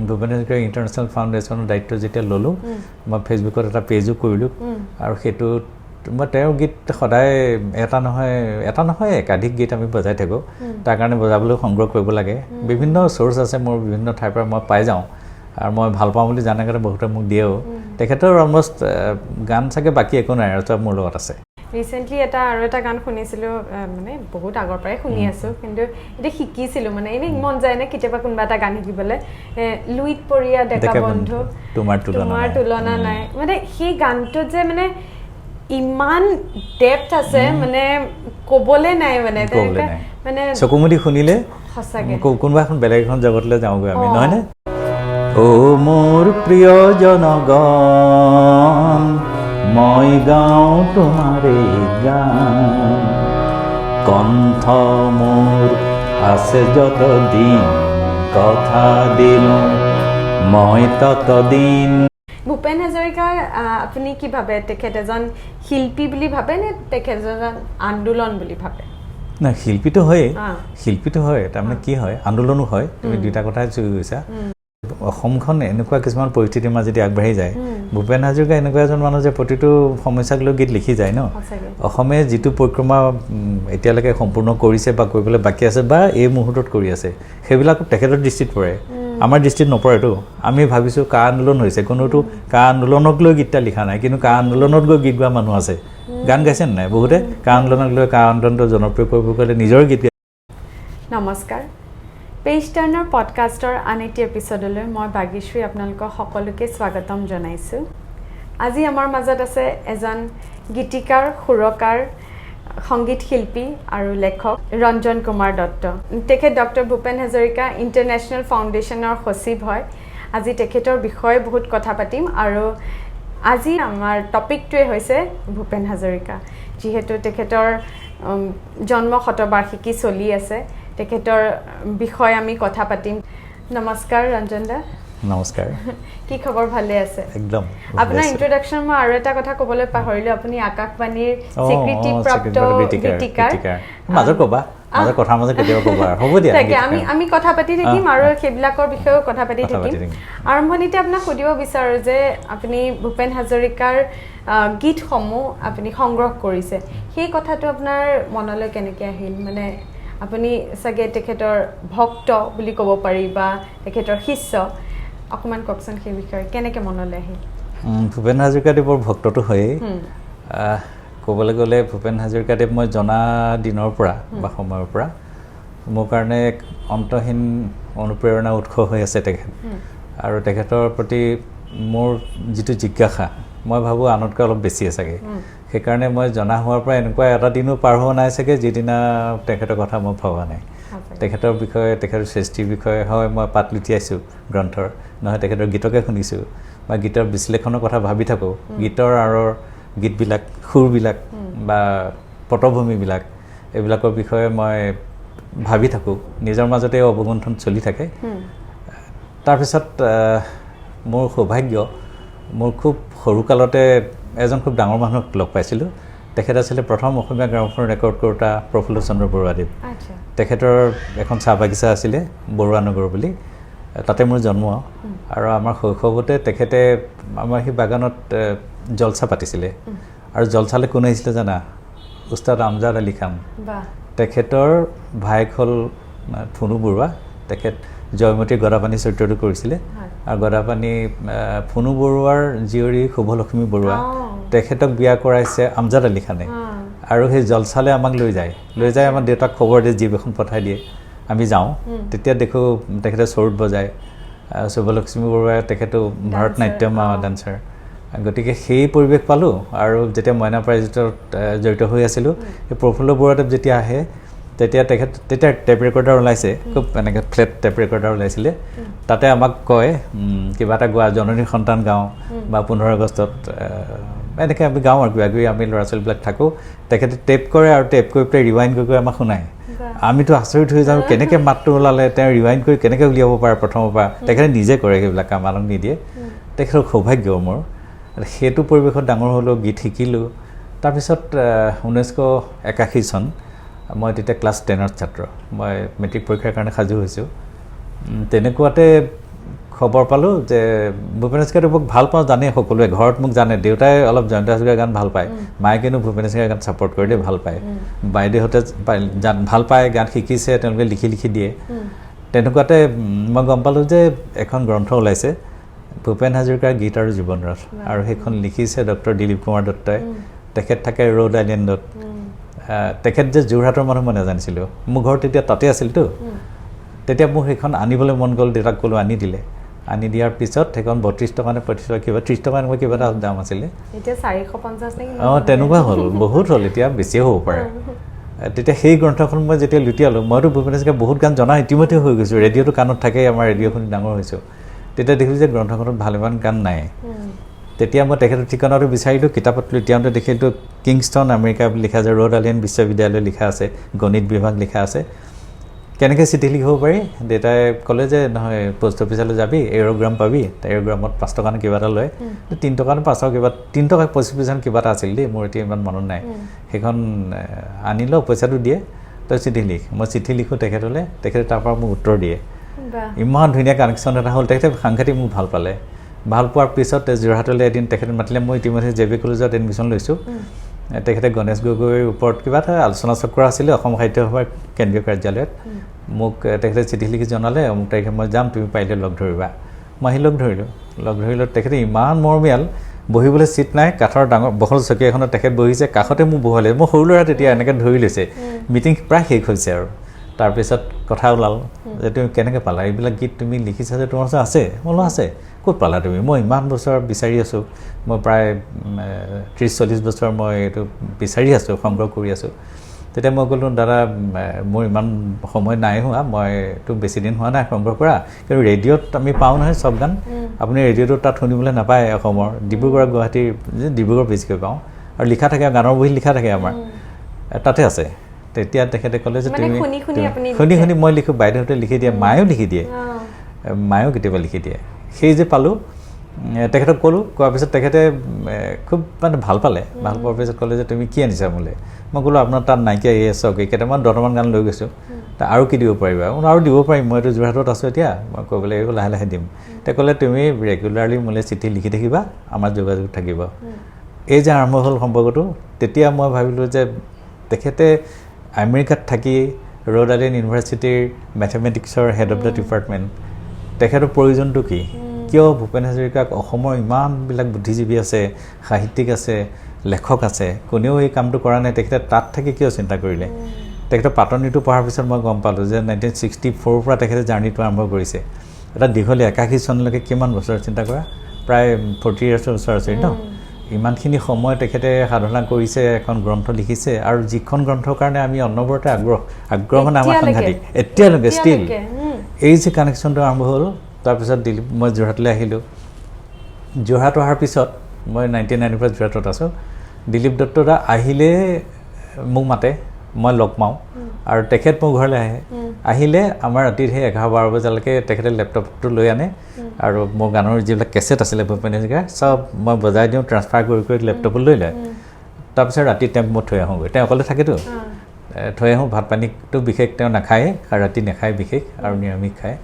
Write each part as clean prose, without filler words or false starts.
Bhupen Hazarika international ফাউণ্ডেশ্যনৰ দায়িত্ব যেতিয়া ল'লোঁ মই ফেচবুকত এটা পেজো কৰিলোঁ আৰু সেইটোত মই তেওঁৰ গীত সদায় এটা নহয় একাধিক গীত আমি বজাই থাকোঁ তাৰ কাৰণে বজাবলৈ সংগ্ৰহ কৰিব লাগে বিভিন্ন চ'ৰ্চ আছে মোৰ বিভিন্ন ঠাইৰ পৰা মই পাই যাওঁ আৰু মই ভাল পাওঁ বুলি জানাৰ কাৰণে বহুতে মোক দিয়েও তেখেতৰ অলমষ্ট গান চাগে বাকী একো নাই আৰু চব মোৰ লগত আছে ৰিসেন্টলি আৰু এটা গান শুনিছিলোঁ মানে বহুত আগৰ পৰাই শুনি আছোঁ কিন্তু এতিয়া শিকিছিলোঁ মানে এনেই মন যায় নে কেতিয়াবা কোনোবা এটা গান শিকিবলৈ লুইত পৰিয়া ডেকা বন্ধু তোমাৰ তুলনা নাই মানে সেই গানটোত যে মানে ইমান ডেপথ আছে মানে ক'বলৈ নাই মানে মানে চকুমুদি শুনিলে সঁচাকৈ কোনোবা এখন বেলেগ এখন জগতলৈ যাওঁগৈ আমি নহয়নে ও মোৰ প্ৰিয় জনগণ মই গাওঁ তোমাৰে গান কণ্ঠ মোৰ আছে যতদিন কথা দিলোঁ মই ততদিন ভূপেন হাজৰিকাৰ আপুনি কি ভাবে তেখেত এজন শিল্পী বুলি ভাবে নে তেখেত এজন আন্দোলন বুলি ভাবে না শিল্পীটো হয় তাৰমানে কি হয় আন্দোলনো হয় তুমি দুটা কথাই চুই গৈছা অসমখন এনেকুৱা কিছুমান পৰিস্থিতিৰ মাজেদি আগবাঢ়ি যায় ভূপেন হাজৰিকা এনেকুৱা এজন মানুহ যে প্ৰতিটো সমস্যাক লৈ গীত লিখি যায় ন অসমে যিটো পৰিক্ৰমা এতিয়ালৈকে সম্পূৰ্ণ কৰিছে বা কৰিবলৈ বাকী আছে বা এই মুহূৰ্তত কৰি আছে সেইবিলাক তেখেতৰ দৃষ্টিত পৰে আমাৰ দৃষ্টিত নপৰেতো আমি ভাবিছোঁ কা আন্দোলন হৈছে কোনোতো কা আন্দোলনক লৈ গীতটা লিখা নাই কিন্তু কা আন্দোলনত গৈ গীত গোৱা মানুহ আছে গান গাইছে নাই বহুতে কা আন্দোলনক লৈ কা আন্দোলনটো জনপ্ৰিয় কৰিব গ'লে নিজৰ গীত নমস্কাৰ পেজ টাৰ্ণৰ পডকাষ্টৰ আন এটি এপিছডলৈ মই ভাগ্যশ্ৰী আপোনালোকক সকলোকে স্বাগতম জনাইছোঁ আজি আমাৰ মাজত আছে এজন গীতিকাৰ সুৰকাৰ সংগীত শিল্পী আৰু লেখক ৰঞ্জন কুমাৰ দত্ত তেখেত ডক্টৰ ভূপেন হাজৰিকা ইণ্টাৰনেশ্যনেল ফাউণ্ডেশ্যনৰ সচিব হয় আজি তেখেতৰ বিষয়ে বহুত কথা পাতিম আৰু আজি আমাৰ টপিকটোৱে হৈছে ভূপেন হাজৰিকা যিহেতু তেখেতৰ জন্ম শতবাৰ্ষিকী চলি আছে তেখেতৰ বিষয়ে আমি কথা পাতিম নমস্কাৰ ৰঞ্জন দা নমস্কাৰ কি খবৰ ভালে আছে একদম আপোনাৰ ইন্ট্ৰোডাকশ্যন মই আৰু এটা কথা ক'বলৈ পাহৰিলোঁ আপুনি আকাশবাণীৰ স্বীকৃতিপ্ৰাপ্ত গীতিকাৰ মাজত ক'বা মাজত কথাৰ মাজত কেতিয়াবা ক'বা হ'ব দিয়া তাকে আমি কথা পাতি থাকিম আৰু সেইবিলাকৰ বিষয়েও কথা পাতি থাকিম আৰম্ভণিতে আপোনাক সুধিব বিচাৰোঁ যে আপুনি ভূপেন হাজৰিকাৰ গীতসমূহ আপুনি সংগ্ৰহ কৰিছে সেই কথাটো আপোনাৰ মনলৈ কেনেকৈ আহিল মানে আপুনি চাগে তেখেতৰ ভক্ত বুলি ক'ব পাৰি বা তেখেতৰ শিষ্য অকণমান কওকচোন সেই বিষয়ে কেনেকৈ মনলৈ আহিল ভূপেন হাজৰিকাদেৱৰ ভক্তটো হয়েই ক'বলৈ গ'লে ভূপেন হাজৰিকাদেৱ মই জনা দিনৰ পৰা বা সময়ৰ পৰা মোৰ কাৰণে এক অন্তহীন অনুপ্ৰেৰণা উৎস হৈ আছে তেখেত আৰু তেখেতৰ প্ৰতি মোৰ যিটো জিজ্ঞাসা মই ভাবোঁ আনতকৈ অলপ বেছি চাগে সেইকাৰণে মই জনা হোৱাৰ পৰা এনেকুৱা এটা দিনো পাৰ হোৱা নাই চাগে যিদিনা তেখেতৰ কথা মই ভবা নাই তেখেতৰ বিষয়ে তেখেতৰ সৃষ্টিৰ বিষয়ে হয় মই পাত লুটিয়াইছোঁ গ্ৰন্থৰ নহয় তেখেতৰ গীতকে শুনিছোঁ বা গীতৰ বিশ্লেষণৰ কথা ভাবি থাকোঁ গীতৰ আঁৰৰ গীতবিলাক সুৰবিলাক বা পটভূমিবিলাক এইবিলাকৰ বিষয়ে মই ভাবি থাকোঁ নিজৰ মাজতে অৱগুণ্ঠন চলি থাকে তাৰপিছত মোৰ সৌভাগ্য মোৰ খুব সৰুকালতে এজন খুব ডাঙৰ মানুহক লগ পাইছিলোঁ তেখেত আছিলে প্ৰথম অসমীয়া গ্ৰামোফোন ৰেকৰ্ড কৰোঁতা প্ৰফুল্ল চন্দ্ৰ বৰুৱাদেৱ তেখেতৰ এখন চাহ বাগিচা আছিলে বৰুৱা নগৰ বুলি তাতে মোৰ জন্ম আৰু আমাৰ শৈশৱতে তেখেতে আমাৰ সেই বাগানত জলচা পাতিছিলে আৰু জলচালে কোন আহিছিলে জানা উস্তাদ আমজাদ আলী খান তেখেতৰ ভায়েক হ'ল ফুনু বৰুৱা তেখেত জয়মতী গদাপানী চৰিত্ৰটো কৰিছিলে আৰু গদাপানী ফুনু বৰুৱাৰ জীয়ৰী শুভলক্ষ্মী বৰুৱা তেখেতক বিয়া কৰাইছে আমজাদ আলী খানে আৰু সেই জলচালে আমাক লৈ যায় আমাৰ দেউতাক খবৰ দিয়ে জীপ এখন পঠাই দিয়ে আমি যাওঁ তেতিয়া দেখোঁ তেখেতে চৰুত বজায় শুভলক্ষ্মী বৰুৱাই তেখেতো ভাৰত নাট্যম ডান্সাৰ গতিকে সেই পৰিৱেশ পালোঁ আৰু যেতিয়া মইনা প্ৰাইজত জড়িত হৈ আছিলোঁ সেই প্ৰফুল্ল বৰুৱাদেৱ যেতিয়া আহে তেতিয়া তেতিয়া টেপ ৰেকৰ্ডাৰ ওলাইছে খুব এনেকৈ ফ্লেট টেপ ৰেকৰ্ডাৰ ওলাইছিলে তাতে আমাক কয় কিবা এটা গোৱা জননীৰ সন্তান গাওঁ বা 15 আগষ্টত এনেকৈ আমি গাওঁ আৰু কিবা কিবি আমি ল'ৰা ছোৱালীবিলাক থাকোঁ তেখেতে টেপ কৰে আৰু টেপ কৰি পেলাই ৰিৱাইণ্ড কৰি আমাক শুনায় আমিতো আচৰিত হৈ যাওঁ কেনেকৈ মাতটো ওলালে তেওঁ ৰিৱাইণ্ড কৰি কেনেকৈ উলিয়াব পাৰে প্ৰথমৰ পৰা তেখেতে নিজে কৰে সেইবিলাক কাম আনক নিদিয়ে তেখেতৰ সৌভাগ্য মোৰ সেইটো পৰিৱেশত ডাঙৰ হ'লোঁ গীত শিকিলোঁ তাৰপিছত 1981 চন মই তেতিয়া ক্লাছ 10ৰ ছাত্ৰ মই মেট্ৰিক পৰীক্ষাৰ কাৰণে সাজু হৈছোঁ তেনেকুৱাতে খবৰ পালোঁ যে ভূপেন হাজৰিকাদেৱক ভাল পাওঁ জানে সকলোৱে ঘৰত মোক জানে দেউতাই অলপ জয়ন্ত হাজৰিকাৰ গান ভাল পায় মায়ে কিন্তু ভূপেন হাজৰিকাৰ গান ছাপোৰ্ট কৰি দিয়ে ভাল পায় বাইদেউহঁতে ভাল পায় গান শিকিছে তেওঁলোকে লিখি লিখি দিয়ে তেনেকুৱাতে মই গম পালোঁ যে এখন গ্ৰন্থ ওলাইছে ভূপেন হাজৰিকাৰ গীত আৰু জীৱন ৰথ আৰু সেইখন লিখিছে ডক্টৰ দিলীপ কুমাৰ দত্তই তেখেত থাকে ৰ'ড আইলেণ্ডত তেখেত যে যোৰহাটৰ মানুহ মই নাজানিছিলোঁ মোৰ ঘৰ তেতিয়া তাতে আছিলতো তেতিয়া মোৰ সেইখন আনিবলৈ মন গ'ল দেউতাক ক'লোঁ আনি দিলে আনি দিয়াৰ পিছত সেইখন 32 টকা নে 35 টকা কিবা 30 টকা এনেকুৱা কিবা এটা দাম আছিলে এতিয়া 450 নেকি তেনেকুৱা হ'ল বহুত হ'ল এতিয়া বেছিয়ে হ'ব পাৰে তেতিয়া সেই গ্ৰন্থখন মই যেতিয়া লুটিয়ালোঁ মইতো ভূপেন হাজৰিকাৰ বহুত গান জনা ইতিমধ্যে হৈ গৈছোঁ ৰেডিঅ'টো কাণত থাকেই আমাৰ ৰেডিঅ' শুনি ডাঙৰ হৈছোঁ তেতিয়া দেখিলোঁ যে গ্ৰন্থখনত ভালেমান গান নাই তেতিয়া মই তেখেতৰ ঠিকনাটো বিচাৰিলোঁ কিতাপত লুটিয়াওঁতে দেখিলোঁ কিংষ্টন আমেৰিকা বুলি লিখা আছে ৰ'ড আইলেণ্ড বিশ্ববিদ্যালয় লিখা আছে গণিত বিভাগ লিখা আছে কেনেকৈ চিঠি লিখিব পাৰি দেউতাই ক'লে যে নহয় পোষ্ট অফিচলৈ যাবি এৰ'গ্ৰাম পাবি এৰ'গ্ৰামত 5 টকা নে কিবা এটা লয় 3 টকা নে 5 টকা কিবা 3 টকা 25 পইচা কিবা এটা আছিল দেই মোৰ এতিয়া ইমান মনত নাই সেইখন আনি লওঁ পইচাটো দিয়ে তই চিঠি লিখ মই চিঠি লিখোঁ তেখেতলৈ তেখেতে তাৰপৰা মোক উত্তৰ দিয়ে ইমান ধুনীয়া কানেকশ্যন এটা হ'ল তেখেতে সাংঘাতিক মোক ভাল পালে ভাল পোৱাৰ পিছত যোৰহাটলৈ এদিন তেখেতে মাতিলে মই ইতিমধ্যে জে বি কলেজত এডমিশ্যন লৈছোঁ তেখেতে গণেশ গগৈৰ ওপৰত কিবা এটা আলোচনা চক্ৰ আছিলে অসম সাহিত্য সভাৰ কেন্দ্ৰীয় কাৰ্যালয়ত মোক তেখেতে চিঠি লিখি জনালে অমুক তাৰিখে মই যাম তুমি পাৰিলে লগ ধৰিবা মই আহি লগ ধৰিলোঁ তেখেতে ইমান মৰমীয়াল বহিবলৈ চিট নাই কাঠৰ ডাঙৰ বহল চকী এখনত তেখেত বহিছে কাষতে মোক বহালে মই সৰু ল'ৰা তেতিয়া এনেকৈ ধৰি লৈছে মিটিং প্ৰায় শেষ হৈছে আৰু তাৰপিছত কথা ওলাল যে তুমি কেনেকৈ পালা এইবিলাক গীত তুমি লিখিছা যে তোমাৰ ওচৰত আছে বোলো আছে ক'ত পালা তুমি মই ইমান বছৰ বিচাৰি আছোঁ মই প্ৰায় 30-40 বছৰ মই এইটো বিচাৰি আছোঁ সংগ্ৰহ কৰি আছোঁ তেতিয়া মই ক'লোঁ দাদা মোৰ ইমান সময় নাই হোৱা মইতো বেছি দিন হোৱা নাই সংগ্ৰহ কৰা কিন্তু ৰেডিঅ'ত আমি পাওঁ নহয় চব গান আপুনি ৰেডিঅ'টো তাত শুনিবলৈ নাপায় অসমৰ ডিব্ৰুগড় গুৱাহাটীৰ ডিব্ৰুগড় বেছিকৈ পাওঁ আৰু লিখা থাকে গানৰ বহী লিখা থাকে আমাৰ তাতে আছে তেতিয়া তেখেতে ক'লে যে তুমি শুনি মই লিখোঁ বাইদেউহঁতে লিখি দিয়ে মায়েও লিখি দিয়ে মায়েও কেতিয়াবা লিখি দিয়ে সেই যে পালোঁ তেখেতক ক'লোঁ কোৱাৰ পিছত তেখেতে খুব মানে ভাল পালে ভাল পোৱাৰ পিছত ক'লে যে তুমি কি আনিছা মোলৈ মই ক'লোঁ আপোনাৰ তাত নাইকিয়া চাওক কেইটামান 10টামান গান লৈ গৈছোঁ আৰু কি দিব পাৰিবা আৰু দিব পাৰিম মইতো যোৰহাটত আছোঁ এতিয়া মই ক'বলৈ লাগিব লাহে লাহে দিম তেওঁ ক'লে তুমি ৰেগুলাৰলি মোলৈ চিঠি লিখি থাকিবা আমাৰ যোগাযোগ থাকিব এই যে আৰম্ভ হ'ল সম্পৰ্কটো তেতিয়া মই ভাবিলোঁ যে তেখেতে আমেৰিকাত থাকি ৰ'ড আইলেণ্ড ইউনিভাৰ্চিটিৰ মেথমেটিক্সৰ হেড অফ দ্য ডিপাৰ্টমেণ্ট তেখেতৰ প্ৰয়োজনটো কি কিয় ভূপেন হাজৰিকাক অসমৰ ইমানবিলাক বুদ্ধিজীৱী আছে সাহিত্যিক আছে লেখক আছে কোনেও এই কামটো কৰা নাই তেখেতে তাত থাকি কিয় চিন্তা কৰিলে তেখেতৰ পাতনিটো পঢ়াৰ পিছত মই গম পালোঁ যে 1964ৰ পৰা তেখেতে জাৰ্ণিটো আৰম্ভ কৰিছে এটা দীঘলীয়া 81 চনলৈকে কিমান বছৰ চিন্তা কৰা প্ৰায় 40 ইয়াৰ্ছৰ ওচৰ আছে ন ইমানখিনি সময় তেখেতে সাধনা কৰিছে এখন গ্ৰন্থ লিখিছে আৰু যিখন গ্ৰন্থৰ কাৰণে আমি অনবৰতে আগ্ৰহ মানে আমাৰ সাংঘাতিক এতিয়ালৈকে ষ্টিল এই যে কানেকশ্যনটো আৰম্ভ হ'ল তাৰপিছত মই যোৰহাটলৈ আহিলোঁ যোৰহাট অহাৰ পিছত মই 1990 পৰা যোৰহাটত আছোঁ দিলীপ দত্তদা আহিলে মোক মাতে মই লগ পাওঁ আৰু তেখেত মোৰ ঘৰলৈ আহিলে আমাৰ ৰাতিৰ সেই 11-12 বজালৈকে তেখেতে লেপটপটো লৈ আনে আৰু মোৰ গানৰ যিবিলাক কেছেট আছিলে ভূপেন হাজৰিকাৰ চব মই বজাই দিওঁ ট্ৰান্সফাৰ কৰি লেপটপত লৈ লয় তাৰপিছত ৰাতি তেওঁক মই থৈ আহোঁগৈ তেওঁ অকলে থাকেতো থৈ আহোঁ ভাত পানীটো বিশেষ তেওঁ নাখায় আৰু ৰাতি নাখায় বিশেষ আৰু নিৰামিষ খায়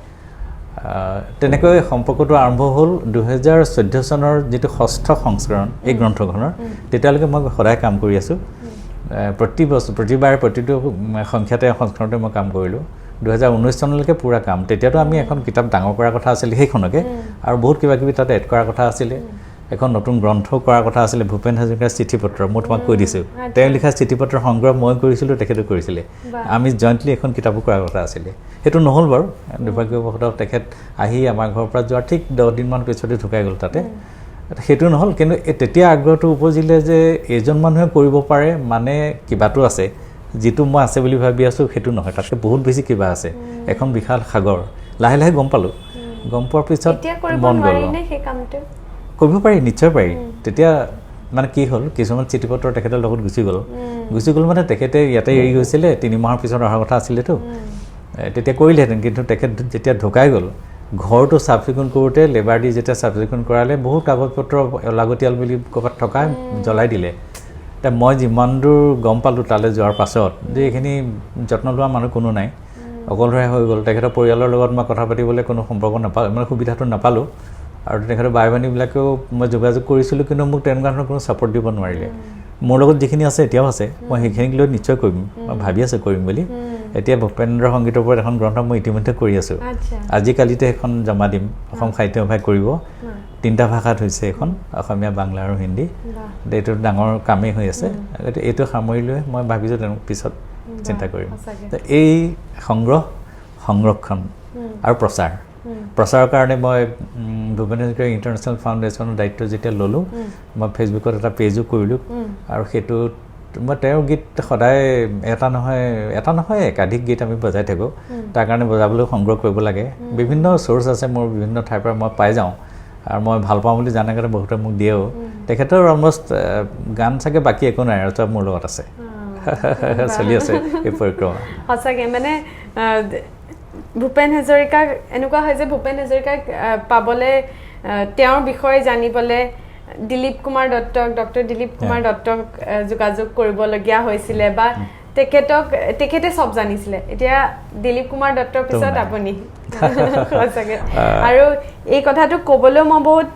তেনেকৈ সম্পৰ্কটো আৰম্ভ হ'ল 2014 চনৰ যিটো 6ঠ সংস্কৰণ এই গ্ৰন্থখনৰ তেতিয়ালৈকে মই সদায় কাম কৰি আছোঁ প্ৰতিবাৰে প্ৰতিটো সংখ্যাতে সংস্কৰণতে মই কাম কৰিলোঁ 2019 চনলৈকে পুৰা কাম তেতিয়াতো আমি এখন কিতাপ ডাঙৰ কৰাৰ কথা আছিলে সেইখনকে আৰু বহুত কিবা কিবি তাতে এড কৰাৰ কথা আছিলে এখন নতুন গ্ৰন্থ কৰাৰ কথা আছিলে ভূপেন হাজৰিকাৰ চিঠি পত্ৰ মই তোমাক কৈ দিছোঁ তেওঁ লিখা চিঠি পত্ৰ সংগ্ৰহ মই কৰিছিলোঁ তেখেতে কৰিছিলে আমি জইণ্টলি এখন কিতাপো কৰাৰ কথা আছিলে সেইটো নহ'ল বাৰু দুৰ্ভাগ্যবশতঃ তেখেত আহি আমাৰ ঘৰৰ পৰা যোৱাৰ ঠিক 10 দিনমান পিছতে ঢুকাই গ'ল তাতে সেইটো নহ'ল কিন্তু তেতিয়া আগ্ৰহটো উপজিলে যে এজন মানুহে কৰিব পাৰে মানে কিবাটো আছে যিটো মই আছে বুলি ভাবি আছোঁ সেইটো নহয় তাতকৈ বহুত বেছি কিবা আছে এখন বিশাল সাগৰ লাহে লাহে গম পালোঁ গম পোৱাৰ পিছত মন গ'ল কৰিব পাৰি নিশ্চয় পাৰি তেতিয়া মানে কি হ'ল কিছুমান চিঠি পত্ৰ তেখেতৰ লগত গুচি গ'ল মানে তেখেতে ইয়াতে এৰি গৈছিলে 3 মাহৰ পিছত অহাৰ কথা আছিলেতো তেতিয়া কৰিলেহেঁতেন কিন্তু তেখেত যেতিয়া ঢুকাই গ'ল ঘৰটো চাফ চিকুণ কৰোঁতে লেবাৰ দি যেতিয়া চাফ চিকুণ কৰালে বহুত কাগজ পত্ৰ লাগতিয়াল বুলি ক'ৰবাত থকা জ্বলাই দিলে মই যিমান দূৰ গম পালোঁ তালৈ যোৱাৰ পাছত যে এইখিনি যত্ন লোৱা মানুহ কোনো নাই অকলশৰীয়া হৈ গ'ল তেখেতৰ পৰিয়ালৰ লগত মই কথা পাতিবলৈ কোনো সম্পৰ্ক নাপালোঁ মানে সুবিধাটো নাপালোঁ আৰু তেখেতৰ বাই ভনীবিলাকেও মই যোগাযোগ কৰিছিলোঁ কিন্তু মোক তেনেকুৱা ধৰণৰ কোনো ছাপৰ্ট দিব নোৱাৰিলে মোৰ লগত যিখিনি আছে এতিয়াও আছে মই সেইখিনিক লৈ নিশ্চয় কৰিম মই ভাবি আছোঁ কৰিম বুলি এতিয়া ভূপেন্দ্ৰ সংগীতৰ ওপৰত এখন গ্ৰন্থ মই ইতিমধ্যে কৰি আছোঁ আজিকালিতে এখন জমা দিম অসম সাহিত্য সভাই কৰিব 3টা ভাষাত হৈছে এখন অসমীয়া বাংলা আৰু হিন্দী এইটো ডাঙৰ কামেই হৈ আছে এইটো সামৰি লৈ মই ভাবিছোঁ তেওঁ পিছত চিন্তা কৰিম এই সংগ্ৰহ সংৰক্ষণ আৰু প্ৰচাৰৰ কাৰণে মই ভূপেন হাজৰিকা ইণ্টাৰনেশ্যনেল ফাউণ্ডেশ্যনৰ দায়িত্ব যেতিয়া ল'লোঁ মই ফেচবুকত এটা পেজো কৰিলোঁ আৰু সেইটোত মই তেওঁৰ গীত সদায় এটা নহয় একাধিক গীত আমি বজাই থাকোঁ তাৰ কাৰণে বজাবলৈ সংগ্ৰহ কৰিব লাগে বিভিন্ন চ'ৰ্চ আছে মোৰ বিভিন্ন ঠাইৰ পৰা মই পাই যাওঁ আৰু মই ভাল পাওঁ বুলি জানাৰ কাৰণে বহুতে মোক দিয়েও তেখেতৰ অলমষ্ট গান চাগে বাকী একো নাই আৰু চব মোৰ লগত আছে চলি আছে এই পৰিক্ৰমা সঁচাকৈ মানে ভূপেন হাজৰিকাক এনেকুৱা হয় যে ভূপেন হাজৰিকাক পাবলৈ তেওঁৰ বিষয়ে জানিবলৈ দিলীপ কুমাৰ দত্তক ডক্টৰ দিলীপ কুমাৰ দত্তক যোগাযোগ কৰিবলগীয়া হৈছিলে বা তেখেতে চব জানিছিলে এতিয়া দিলীপ কুমাৰ দত্তৰ পিছত আপুনি সঁচাকৈ আৰু এই কথাটো ক'বলৈ মই বহুত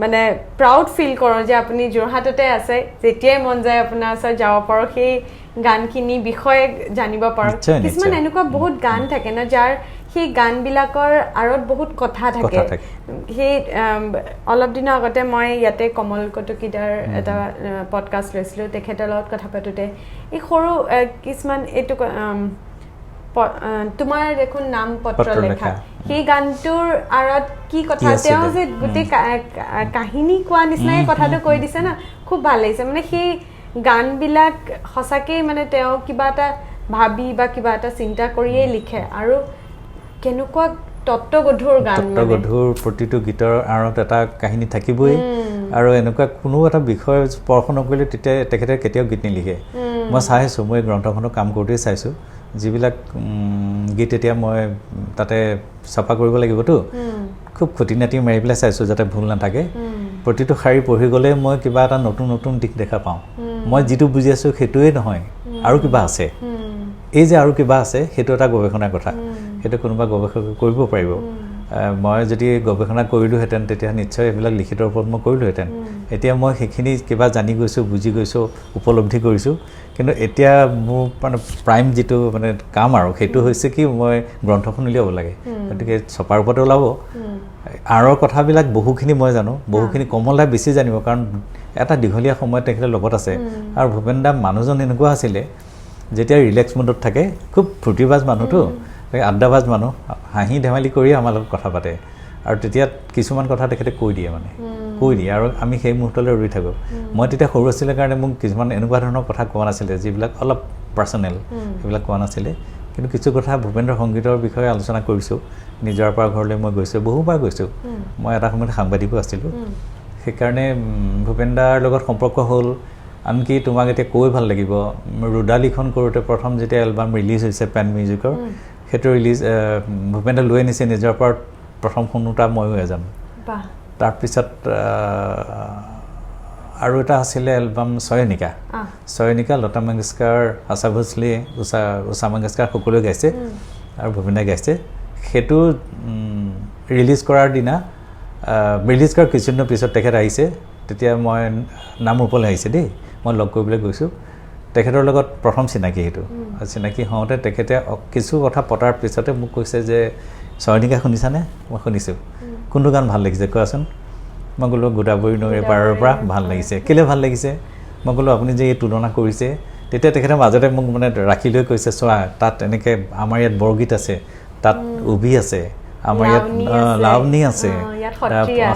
মানে প্ৰাউড ফিল কৰোঁ যে আপুনি যোৰহাটতে আছে যেতিয়াই মন যায় আপোনাৰ ওচৰত যাব পাৰোঁ সেই গানখিনি বিষয়ে জানিব পাৰোঁ কিছুমান এনেকুৱা বহুত গান থাকে ন যাৰ সেই গানবিলাকৰ আঁৰত বহুত কথা থাকে সেই অলপ দিনৰ আগতে মই ইয়াতে কমল কটকীদাৰ এটা পডকাষ্ট লৈছিলোঁ তেখেতৰ লগত কথা পাতোঁতে এই সৰু কিছুমান এইটো তোমাৰ দেখোন নাম পত্ৰ লেখা সেই গানটোৰ আঁৰত কি কথা তেওঁ যে গোটেই কাহিনী কোৱা নিচিনাকৈ কথাটো কৈ দিছে না খুব ভাল লাগিছে মানে সেই গানবিলাক সঁচাকৈ মানে তেওঁ কিবা এটা ভাবি বা কিবা এটা চিন্তা কৰিয়েই লিখে আৰু কেনেকুৱা তত্ত্বগধুৰ গান তত্ত্বগধুৰ প্ৰতিটো গীতৰ আঁৰত এটা কাহিনী থাকিবই আৰু এনেকুৱা কোনো এটা বিষয় স্পৰ্শ নকৰিলে তেতিয়া তেখেতে কেতিয়াও গীত নিলিখে মই চাইছোঁ মই গ্ৰন্থখনৰ কাম কৰোঁতেই চাইছোঁ যিবিলাক গীত এতিয়া মই তাতে চাফা কৰিব লাগিবতো খুব খুটি নাটি মাৰি পেলাই চাইছোঁ যাতে ভুল নাথাকে প্ৰতিটো শাৰী পঢ়ি গ'লে মই কিবা এটা নতুন দিশ দেখা পাওঁ মই যিটো বুজি আছোঁ সেইটোৱে নহয় আৰু কিবা আছে এই যে আৰু কিবা আছে সেইটো এটা গৱেষণাৰ কথা সেইটো কোনোবা গৱেষক কৰিব পাৰিব মই যদি গৱেষণা কৰিলোঁহেঁতেন তেতিয়া নিশ্চয় এইবিলাক লিখিতৰ ওপৰত মই কৰিলোঁহেঁতেন এতিয়া মই সেইখিনি কিবা জানি গৈছোঁ বুজি গৈছোঁ উপলব্ধি কৰিছোঁ কিন্তু এতিয়া মোৰ মানে প্ৰাইম যিটো মানে কাম আৰু সেইটো হৈছে কি মই গ্ৰন্থখন উলিয়াব লাগে গতিকে ছপাৰ ওপৰতে ওলাব আঁৰৰ কথাবিলাক বহুখিনি মই জানো বহুখিনি কমলদাই বেছি জানিব কাৰণ এটা দীঘলীয়া সময়ত তেখেতে লগত আছে আৰু ভূপেন দা মানুহজন এনেকুৱা আছিলে যেতিয়া ৰিলেক্স মুডত থাকে খুব ফূৰ্তিবাজ মানুহটো আড্ডাবাজ মানুহ হাঁহি ধেমালি কৰি আমাৰ লগত কথা পাতে আৰু তেতিয়া কিছুমান কথা তেখেতে কৈ দিয়ে আৰু আমি সেই মুহূৰ্তলৈ ৰৈ থাকোঁ মই তেতিয়া সৰু আছিলে কাৰণে মোক কিছুমান এনেকুৱা ধৰণৰ কথা কোৱা নাছিলে যিবিলাক অলপ পাৰ্চনেল সেইবিলাক কোৱা নাছিলে কিন্তু কিছু কথা ভূপেন্দ্ৰ সংগীতৰ বিষয়ে আলোচনা কৰিছোঁ নিজৰ পৰা ঘৰলৈ মই গৈছোঁ বহুবাৰ গৈছোঁ মই এটা সময়ত সাংবাদিকো আছিলোঁ সেইকাৰণে ভূপেন দাৰ লগত সম্পৰ্ক হ'ল আনকি তোমাক এতিয়া কৈ ভাল লাগিব ৰুদালিখন কৰোঁতে প্ৰথম যেতিয়া এলবাম ৰিলিজ হৈছে পেন মিউজিকৰ সেইটো ৰিলিজ ভূপেন দা লৈ আনিছে নিজৰ পৰা প্ৰথম শুনোতা ময়ো এজন তাৰপিছত আৰু এটা আছিলে এলবাম ছয়নিকা লতা মংগেশকাৰ আশা ভোছলে উষা মংগেশকাৰ সকলোৱে গাইছে আৰু ভূপেন দাই গাইছে সেইটো ৰিলিজ কৰাৰ দিনা ৰিলিজ কৰাৰ কিছুদিনৰ পিছত তেখেত আহিছে তেতিয়া মই নামৰূপলৈ আহিছে দেই মই লগ কৰিবলৈ গৈছোঁ তেখেতৰ লগত প্ৰথম চিনাকি সেইটো চিনাকি হওঁতে তেখেতে কিছু কথা পতাৰ পিছতে মোক কৈছে যে ছয়নিকা শুনিছানে মই শুনিছোঁ কোনটো গান ভাল লাগিছে কোৱাচোন মই ক'লোঁ গোদাবৰী নৈৰ পাৰৰ পৰা ভাল লাগিছে কেলৈ ভাল লাগিছে মই ক'লোঁ আপুনি যে এই তুলনা কৰিছে তেতিয়া তেখেতে মাজতে মোক মানে ৰাখি লৈ কৈছে চোৱা তাত এনেকৈ আমাৰ ইয়াত বৰগীত আছে তাত উবি আছে আমাৰ ইয়াত লাৱনী আছে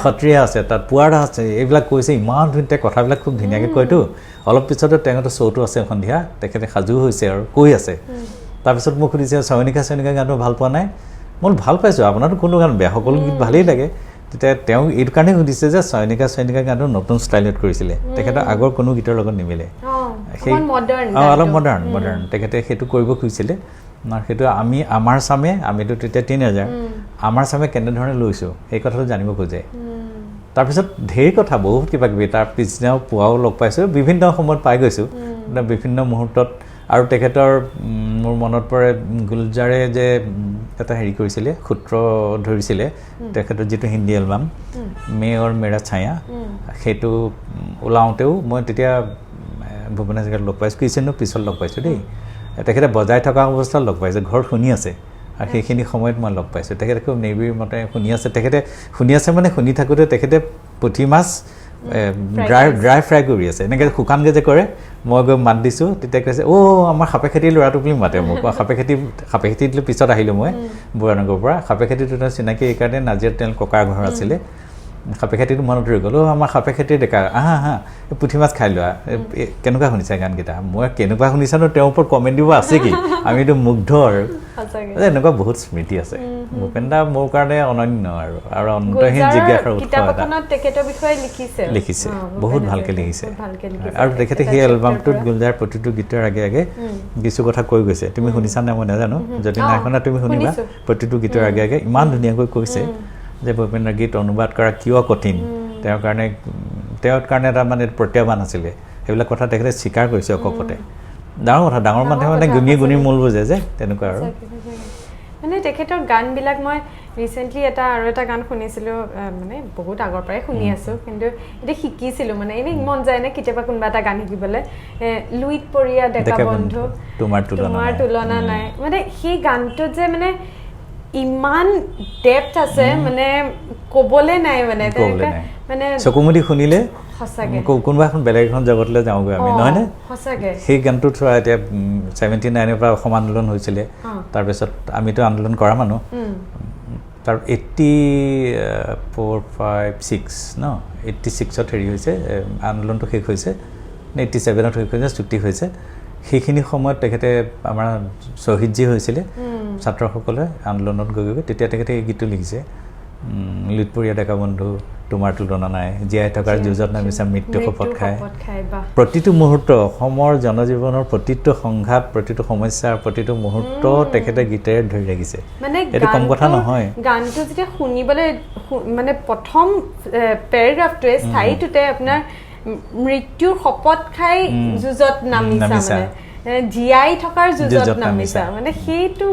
সত্ৰীয়া আছে তাত পুৱাৰা আছে এইবিলাক কৈছে ইমান ধুনীয়া কথাবিলাক খুব ধুনীয়াকৈ কয়তো অলপ পিছতে তেখেতৰ শ্ব'টো আছে সন্ধিয়া তেখেতে সাজু হৈছে আৰু কৈ আছে তাৰপিছত মোক সুধিছে ছয়নিকা গানটো ভাল পোৱা নাই মই ভাল পাইছোঁ আপোনাৰতো কোনো গান বেয়া সকলো গীত ভালেই লাগে তেতিয়া তেওঁ এইটো কাৰণেই সুধিছে যে ছয়নিকা গানটো নতুন ষ্টাইলত কৰিছিলে তেখেতৰ আগৰ কোনো গীতৰ লগত নিমিলে সেই অলপ মডাৰ্ণ তেখেতে সেইটো কৰিব খুজিছিলে সেইটো আমাৰ চামে আমিতো তেতিয়া ৩০০০ আমাৰ চামে কেনেধৰণে লৈছোঁ সেই কথাটো জানিব খোজে তাৰপিছত ঢেৰ কথা বহুত কিবা কিবি তাৰ পিছদিনাও পুৱাও লগ পাইছোঁ বিভিন্ন সময়ত পাই গৈছোঁ বিভিন্ন মুহূৰ্তত আৰু তেখেতৰ মোৰ মনত পৰে গুলজাৰে যে এটা হেৰি কৰিছিলে সূত্ৰ ধৰিছিলে তেখেতৰ যিটো হিন্দী এলবাম মে অৰ মেৰা ছায়া সেইটো ওলাওঁতেও মই তেতিয়া ভূপেন হাজৰিকাক লগ পাইছোঁ কিছেনো পিছত লগ পাইছোঁ দেই তেখেতে বজাই থকা অৱস্থাত লগ পাইছে ঘৰত শুনি আছে আৰু সেইখিনি সময়ত মই লগ পাইছোঁ তেখেতে খুব নেভিৰ মতে শুনি আছে তেখেতে শুনি আছে মানে শুনি থাকোঁতে তেখেতে পুঠি মাছ ড্ৰাই ফ্ৰাই কৰি আছে এনেকৈ শুকানকৈ যে কৰে মই গৈ মাত দিছোঁ তেতিয়া কৈছে আমাৰ সাপে খেতিৰ ল'ৰাটো বুলি মাতে মোক সাপে খেতিলৈ পিছত আহিলোঁ মই বুঢ়ানগৰৰ পৰা সাপে খেতিটো চিনাকি এইকাৰণে নাজিৰাত তেওঁৰ ককাৰ ঘৰ আছিলে সাপে খেতিটো মনত ৰৈ গ'ল আমাৰ সাপে খেতিৰ ডেকা হা পুঠি মাছ খাই লোৱা কেনেকুৱা শুনিছা গানকেইটা মই কেনেকুৱা শুনিছানো তেওঁৰ ওপৰত কমেণ্ট দিব আছে কি আমিতো মুগ্ধ আৰু এনেকুৱা বহুত স্মৃতি আছে ভূপেন দা মোৰ কাৰণে অনন্য আৰু অন্তহীন জিজ্ঞাসাৰ উৎস এটা লিখিছে বহুত ভালকৈ লিখিছে আৰু তেখেতে সেই এলবামটোত গুলজাৰ প্ৰতিটো গীতৰ আগে আগে কিছু কথা কৈ গৈছে তুমি শুনিছা নাই মই নাজানো যদি নাই শুনা তুমি শুনিবা প্ৰতিটো গীতৰ আগে আগে ইমান ধুনীয়াকৈ কৈছে যে ভূপেন্দ্ৰ গীত অনুবাদ কৰা কিয় কঠিন তেওঁৰ কাৰণে এটা মানে প্ৰত্যাহ্বান আছিলে সেইবিলাক কথা তেখেতে স্বীকাৰ কৰিছে অকপতে ডাঙৰ কথা ডাঙৰ মানুহে মানে গুণী মূল বুজে যে তেনেকুৱা আৰু মানে তেখেতৰ গানবিলাক মই ৰিচেণ্টলি আৰু এটা গান শুনিছিলোঁ মানে বহুত আগৰ পৰাই শুনি আছোঁ কিন্তু এতিয়া শিকিছিলোঁ মানে এনেই মন যায় নে কেতিয়াবা কোনোবা এটা গান শিকিবলৈ লুইত পৰিয়া ডেকা বন্ধু তোমাৰ তুলনা নাই মানে সেই গানটোত যে মানে ইমান ডেপথ আছে মানে ক'বলৈ নাই মানে মানে চকুমুদি শুনিলে সঁচাকৈ কোনোবা এখন বেলেগ এখন জগতলৈ যাওঁগৈ আমি নহয়নে সঁচাকৈ সেই গানটো থোৱা এতিয়া 79ৰ পৰা অসম আন্দোলন হৈছিলে তাৰপিছত আমিতো আন্দোলন কৰা মানুহ তাৰ 84, 5, 6 ন 86ত হেৰি হৈছে আন্দোলনটো শেষ হৈছে 87ত শেষ হৈছে চুক্তি হৈছে সেইখিনি সময়ত তেখেতে আমাৰ শ্বহীদজী হৈছিলে ছাত্ৰসকলে আন্দোলনত গৈ তেতিয়া তেখেতে এই গীতটো লিখিছে লুইতপৰীয়া ডেকা বন্ধু তোমাৰ তুলনা নাই জীয়াই থকাৰ যুঁজত নামিছা মৃত্যু শপত খাই প্ৰতিটো মুহূৰ্ত অসমৰ জনজীৱনৰ প্ৰতিটো সংঘাত প্ৰতিটো সমস্যাৰ প্ৰতিটো মুহূৰ্ত তেখেতে গীতেৰে ধৰি ৰাখিছে এইটো কম কথা নহয় গানটো যেতিয়া শুনিবলৈ মানে প্ৰথম পেৰাগ্ৰাফটোৱে স্থায়ীটোতে আপোনাৰ মৃত্যুৰ শপত খাই যুঁজত নামিছা জীয়াই থকাৰ যুঁজত নামিছা মানে সেইটো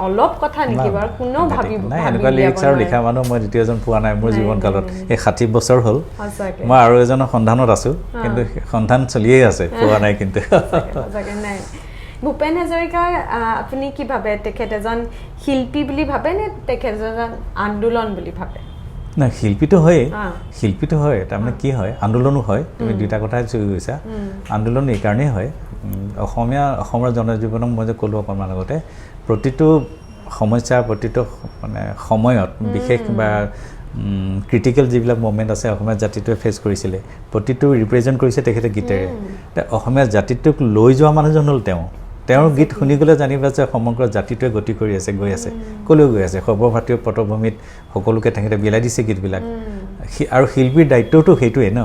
অলপ কথা নেকি বাৰু কোনো ভাবিব নাই এনেকুৱা লিৰিক্স আৰু লিখা মানুহ মই দ্বিতীয়জন পোৱা নাই মোৰ জীৱনকালত এই 60 বছৰ হ'ল মই আৰু এজনৰ সন্ধানত আছোঁ কিন্তু সন্ধান চলিয়েই আছে পোৱা নাই কিন্তু নাই ভূপেন হাজৰিকা আপুনি কি ভাবে তেখেত এজন শিল্পী বুলি ভাবে নে তেখেত এজন আন্দোলন বুলি ভাবে না শিল্পীটো হয় তাৰমানে কি হয় আন্দোলনো হয় তুমি দুটা কথাই চুই গৈছা আন্দোলন এই কাৰণেই হয় অসমৰ জনজীৱনক মই যে ক'লোঁ অকণমান আগতে প্ৰতিটো সমস্যা প্ৰতিটো মানে সময়ত বিশেষ বা ক্ৰিটিকেল যিবিলাক মমেণ্ট আছে অসমীয়া জাতিটোৱে ফেচ কৰিছিলে প্ৰতিটো ৰিপ্ৰেজেণ্ট কৰিছে তেখেতে গীতেৰে অসমীয়া জাতিটোক লৈ যোৱা মানুহজন হ'ল তেওঁৰ গীত শুনি গ'লে জানিবা যে সমগ্ৰ জাতিটোৱে গতি কৰি আছে গৈ আছে ক'লৈ গৈ আছে সৰ্বভাৰতীয় পটভূমিত সকলোকে তেখেতে বিলাই দিছে গীতবিলাক আৰু শিল্পীৰ দায়িত্বটো সেইটোৱে ন